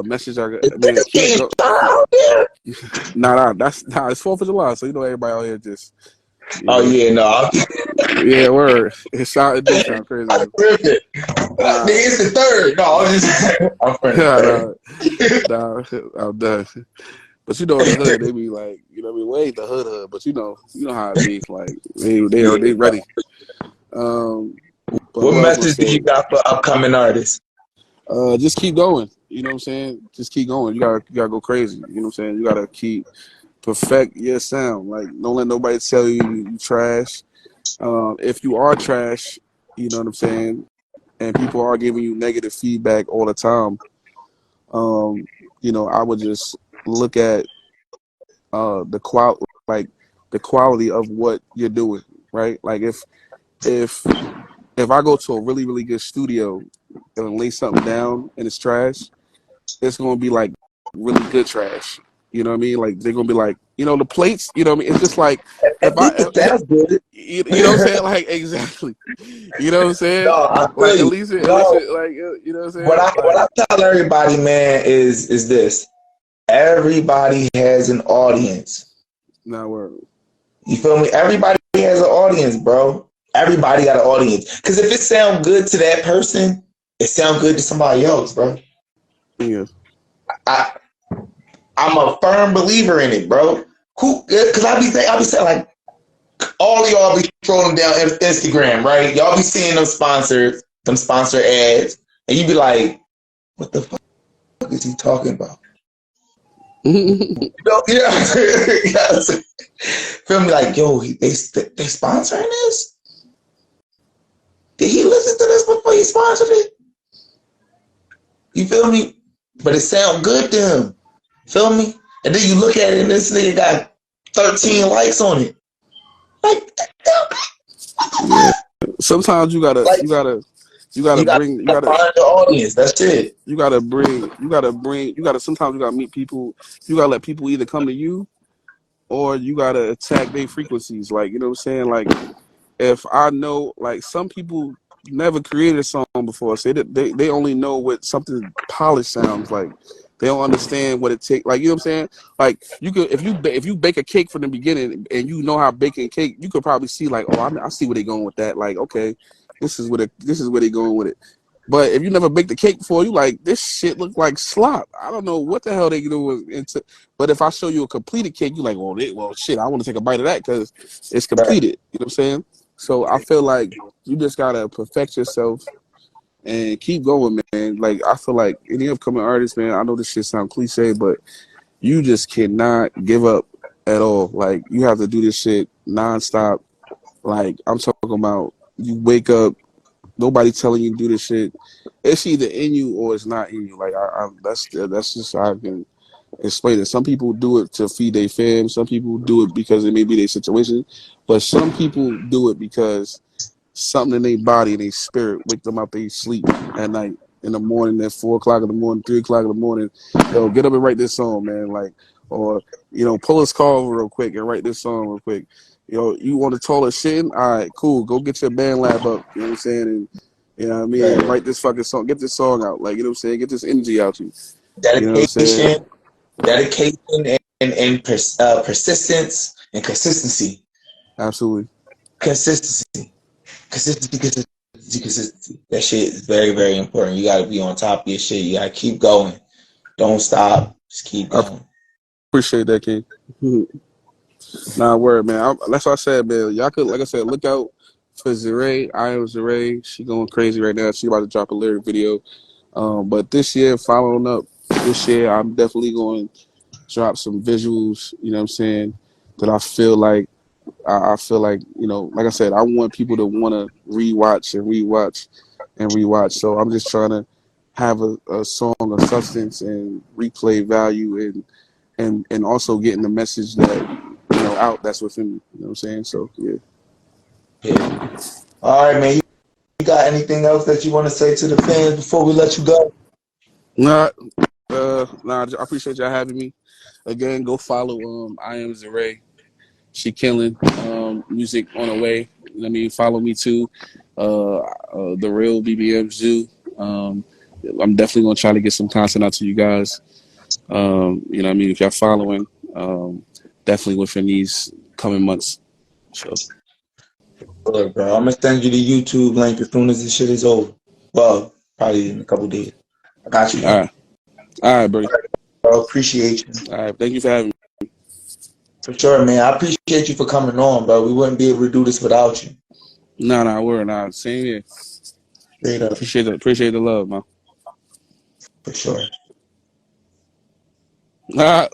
Message I man, keep go. Nah, it's 4th of July, so everybody out here just. No. Yeah, word. It do sound crazy. It's the 3rd. No, I'm done. But in the hood, they be like, we ain't the hood, but you know how it be. Like they ready. What message do you got for upcoming artists? Just keep going. You know what I'm saying? Just keep going. You gotta go crazy. You know what I'm saying? You gotta perfect your sound. Like don't let nobody tell you trash. If you are trash, you know what I'm saying, and people are giving you negative feedback all the time, I would just look at the quality of what you're doing, right? Like if I go to a really, really good studio and lay something down and it's trash, it's gonna be like really good trash. You know what I mean? Like they're gonna be like, the plates. You know what I mean? It's just like That's good. You know what I'm saying? Like exactly. You know what I'm saying? No, like at least like you know what I'm saying? What I tell everybody, man, is this: everybody has an audience. Not word. You feel me? Everybody has an audience, bro. Everybody got an audience. Because if it sounds good to that person, it sounds good to somebody else, bro. Yeah. I'm a firm believer in it, bro. Because I be saying like all of y'all be trolling down Instagram, right? Y'all be seeing them sponsor ads, and you be like, "What the fuck is he talking about?" Yeah. Feel me? Like, yo, they sponsoring this? Did he listen to this before he sponsored it? You feel me? But it sound good to him. Feel me? And then you look at it and this nigga got 13 likes on it. Like, yeah. Sometimes you gotta find the audience. That's it. Sometimes you gotta meet people. You gotta let people either come to you or you gotta attack their frequencies. Like, you know what I'm saying? Like, if I know, like, some people never created a song before, so they only know what something polished sounds like. They don't understand what it takes. Like, you know what I'm saying? Like, you could, if you bake a cake from the beginning and you know how baking cake, you could probably see like, oh, I see where they're going with that. Like, okay, this is where they're going with it. But if you never baked the cake before, you like, this shit look like slop. I don't know what the hell they do into. But if I show you a completed cake, you like, well, shit, I want to take a bite of that because it's completed. You know what I'm saying? So I feel like you just gotta perfect yourself and keep going, man. Like, I feel like any upcoming artist, man, I know this shit sound cliche, but you just cannot give up at all. Like, you have to do this shit nonstop. Like, I'm talking about you wake up, nobody telling you to do this shit. It's either in you or it's not in you. Like, that's just how I can explain it. Some people do it to feed their fam. Some people do it because it may be their situation. But some people do it because something in their body and their spirit wake them out their sleep at night, in the morning, at 4 o'clock in the morning, 3 o'clock in the morning. Yo, get up and write this song, man. Like, or pull this call over real quick and write this song real quick. You want to taller shit? All right, cool. Go get your band lab up. You know what I'm saying? And you know what I mean? And write this fucking song. Get this song out. Like, you know what I'm saying? Get this energy out you. Dedication, and persistence and consistency. Absolutely. consistency. Consistency. That shit is very, very important. You gotta be on top of your shit. You gotta keep going. Don't stop. Just keep going. I appreciate that, King. Nah, word, man. That's what I said, man. Y'all could, like I said, look out for Zeray. I am Zeray. She going crazy right now. She about to drop a lyric video. But this year, following up, this year, I'm definitely going to drop some visuals, you know what I'm saying, that I feel like, you know, like I said, I want people to want to rewatch. So I'm just trying to have a song of substance and replay value and also getting the message that, you know, out that's within me. You know what I'm saying? So, yeah. All right, man. You got anything else that you want to say to the fans before we let you go? Nah, I appreciate y'all having me. Again, go follow I am Zeray. She killing music on the way. Let me follow me too. The real BBM Zoo. I'm definitely gonna try to get some content out to you guys. You know what I mean? If y'all following, definitely within these coming months. So. Good, bro. I'm gonna send you the YouTube link as soon as this shit is over. Well, probably in a couple days. I got you, man. All right, buddy. All right, bro. Appreciate you. All right, thank you for having me. For sure, man. I appreciate you for coming on, bro. We wouldn't be able to do this without you. We're not. Same here. Straight up. Appreciate the love, man. For sure. I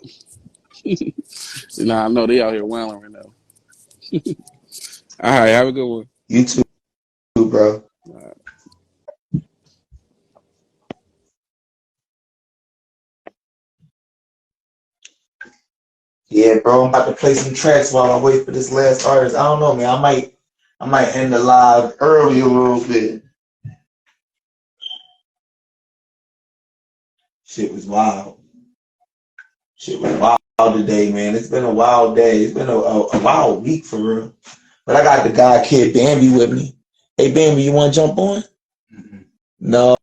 know they out here wailing right now. All right, have a good one. You too, bro. All right. Yeah, bro. I'm about to play some tracks while I wait for this last artist. I don't know, man. I might end the live early a little bit. Shit was wild. Shit was wild today, man. It's been a wild day. It's been a wild week for real. But I got the guy Kid Bambi with me. Hey Bambi, you want to jump on? Mm-hmm. No.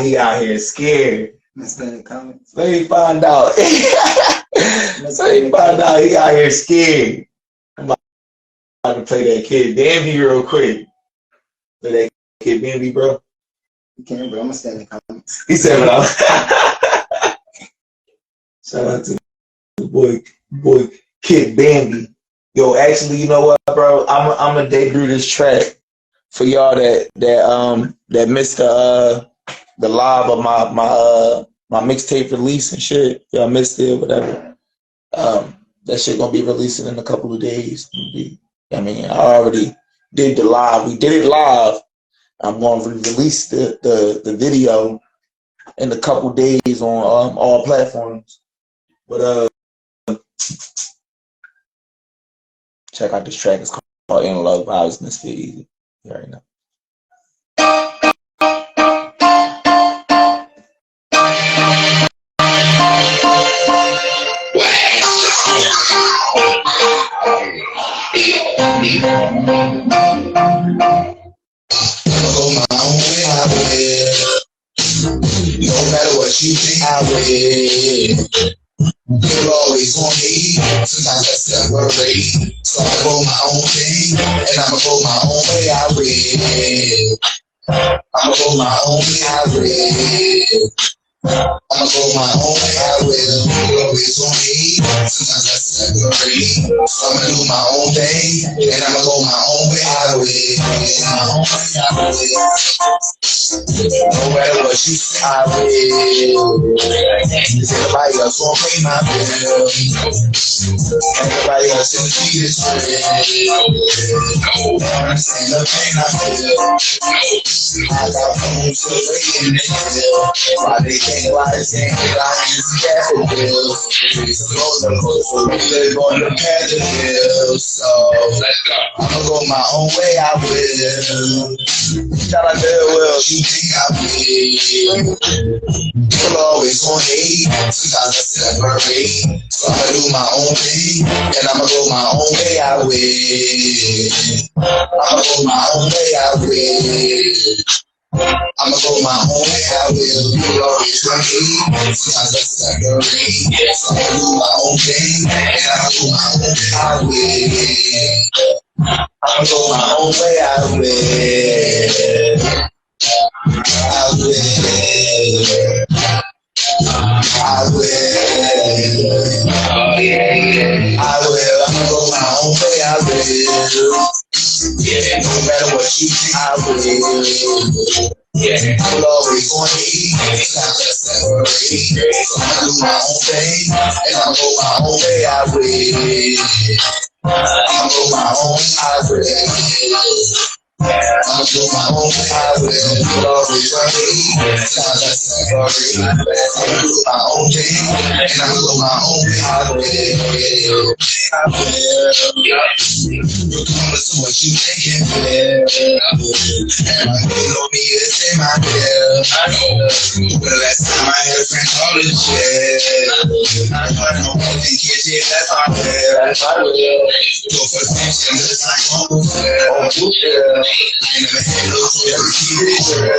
He out here scared. Let's let him come. Let me find out. He out here scared. I'm about to play that Kid Bambi real quick. Play that Kid Bambi, bro. You can, bro. I'm gonna stand in comments. He said, "Well, shout out to the boy Kid Bambi." Yo, actually, you know what, bro? I'm gonna debut this track for y'all that missed the live of my mixtape release and shit. Y'all missed it, whatever. That shit gonna be releasing in a couple of days. I mean, I already did the live. We did it live. I'm gonna release the video in a couple days on all platforms. But check out this track. It's called In Love by MysfitEaZy. You already know. No matter what you think, I will. You're always on me. Sometimes I separate. So I go my own thing, and I'ma go my own way. I will. I'ma go my own way. I will. I'ma go my own way. I will. You're always on me. Sometimes I separate. So I'ma do my own thing, and I'ma go my own way. I will. My own way. I will. No matter what you say, I will. Everybody else won't pay my bill. Everybody else in the street is real. Understand the pain I feel. I got homes to wait in the hill. Why they can't lie, they can't get out in some capital bills. It's a roller coaster, we live on the path of hills. So I'ma go my own way, I will. Shout out to Will. You think I will? People always gon' hate. Sometimes I separate. So I'ma do my own thing, and I'ma go my own way. I will. I'ma go my own way. I will. I'ma go my own way, I will. People always run me. Sometimes that's like a rain. So I'ma do my own thing, and I'ma go my own way, I will. I'ma go my own way, I will. I will. I will. Oh yeah, yeah. I will. I'ma go my own way, I will. Yeah, no matter what you think, I will. Yeah, I'm always on me. It's not just separate. So I'ma do my own thing, and I'ma go my own way, I will. I'ma go my own, I will. I'ma do my own highway, people always run me. Sometimes I separate. I'ma do my own thing, and I'ma go my own highway. I will. Regardless of what you thinking, everybody know me is in my bill. But the last time I had a friend call it shit. I don't think it's it, that's my will. Go for the attention, just like on I never had no fear, keep it real.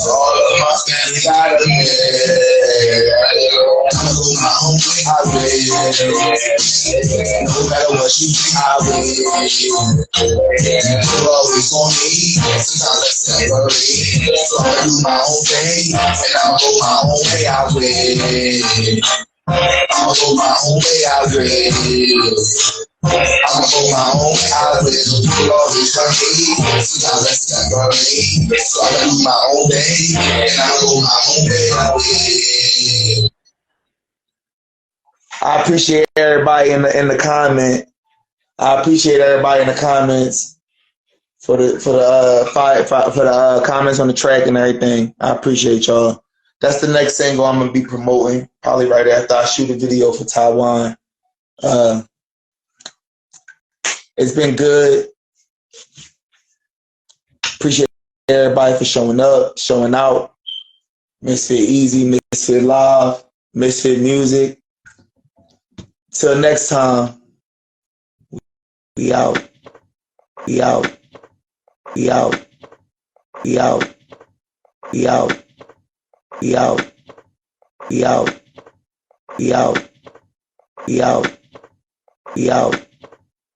All of my family got a man. I'ma go my own way, I will. No matter what you think, I will. You're always on me, sometimes I separate. So I'ma do my own thing, and I'ma go my own way, I will. I'ma go my own way, I will. I'ma go my own way, I will. People always run me, sometimes I separate. So I'ma do my own thing, and I'ma go my own way, I will. I appreciate everybody in the comment. I appreciate everybody in the comments for the comments on the track and everything. I appreciate y'all. That's the next single I'm gonna be promoting, probably right after I shoot a video for Taiwan. It's been good. Appreciate everybody for showing up, showing out. MysfitEaZy, Mysfit Live, Mysfit Music. Till next time, we out. We out. We out. We out. We out. We out. We out. We out. We out. We out.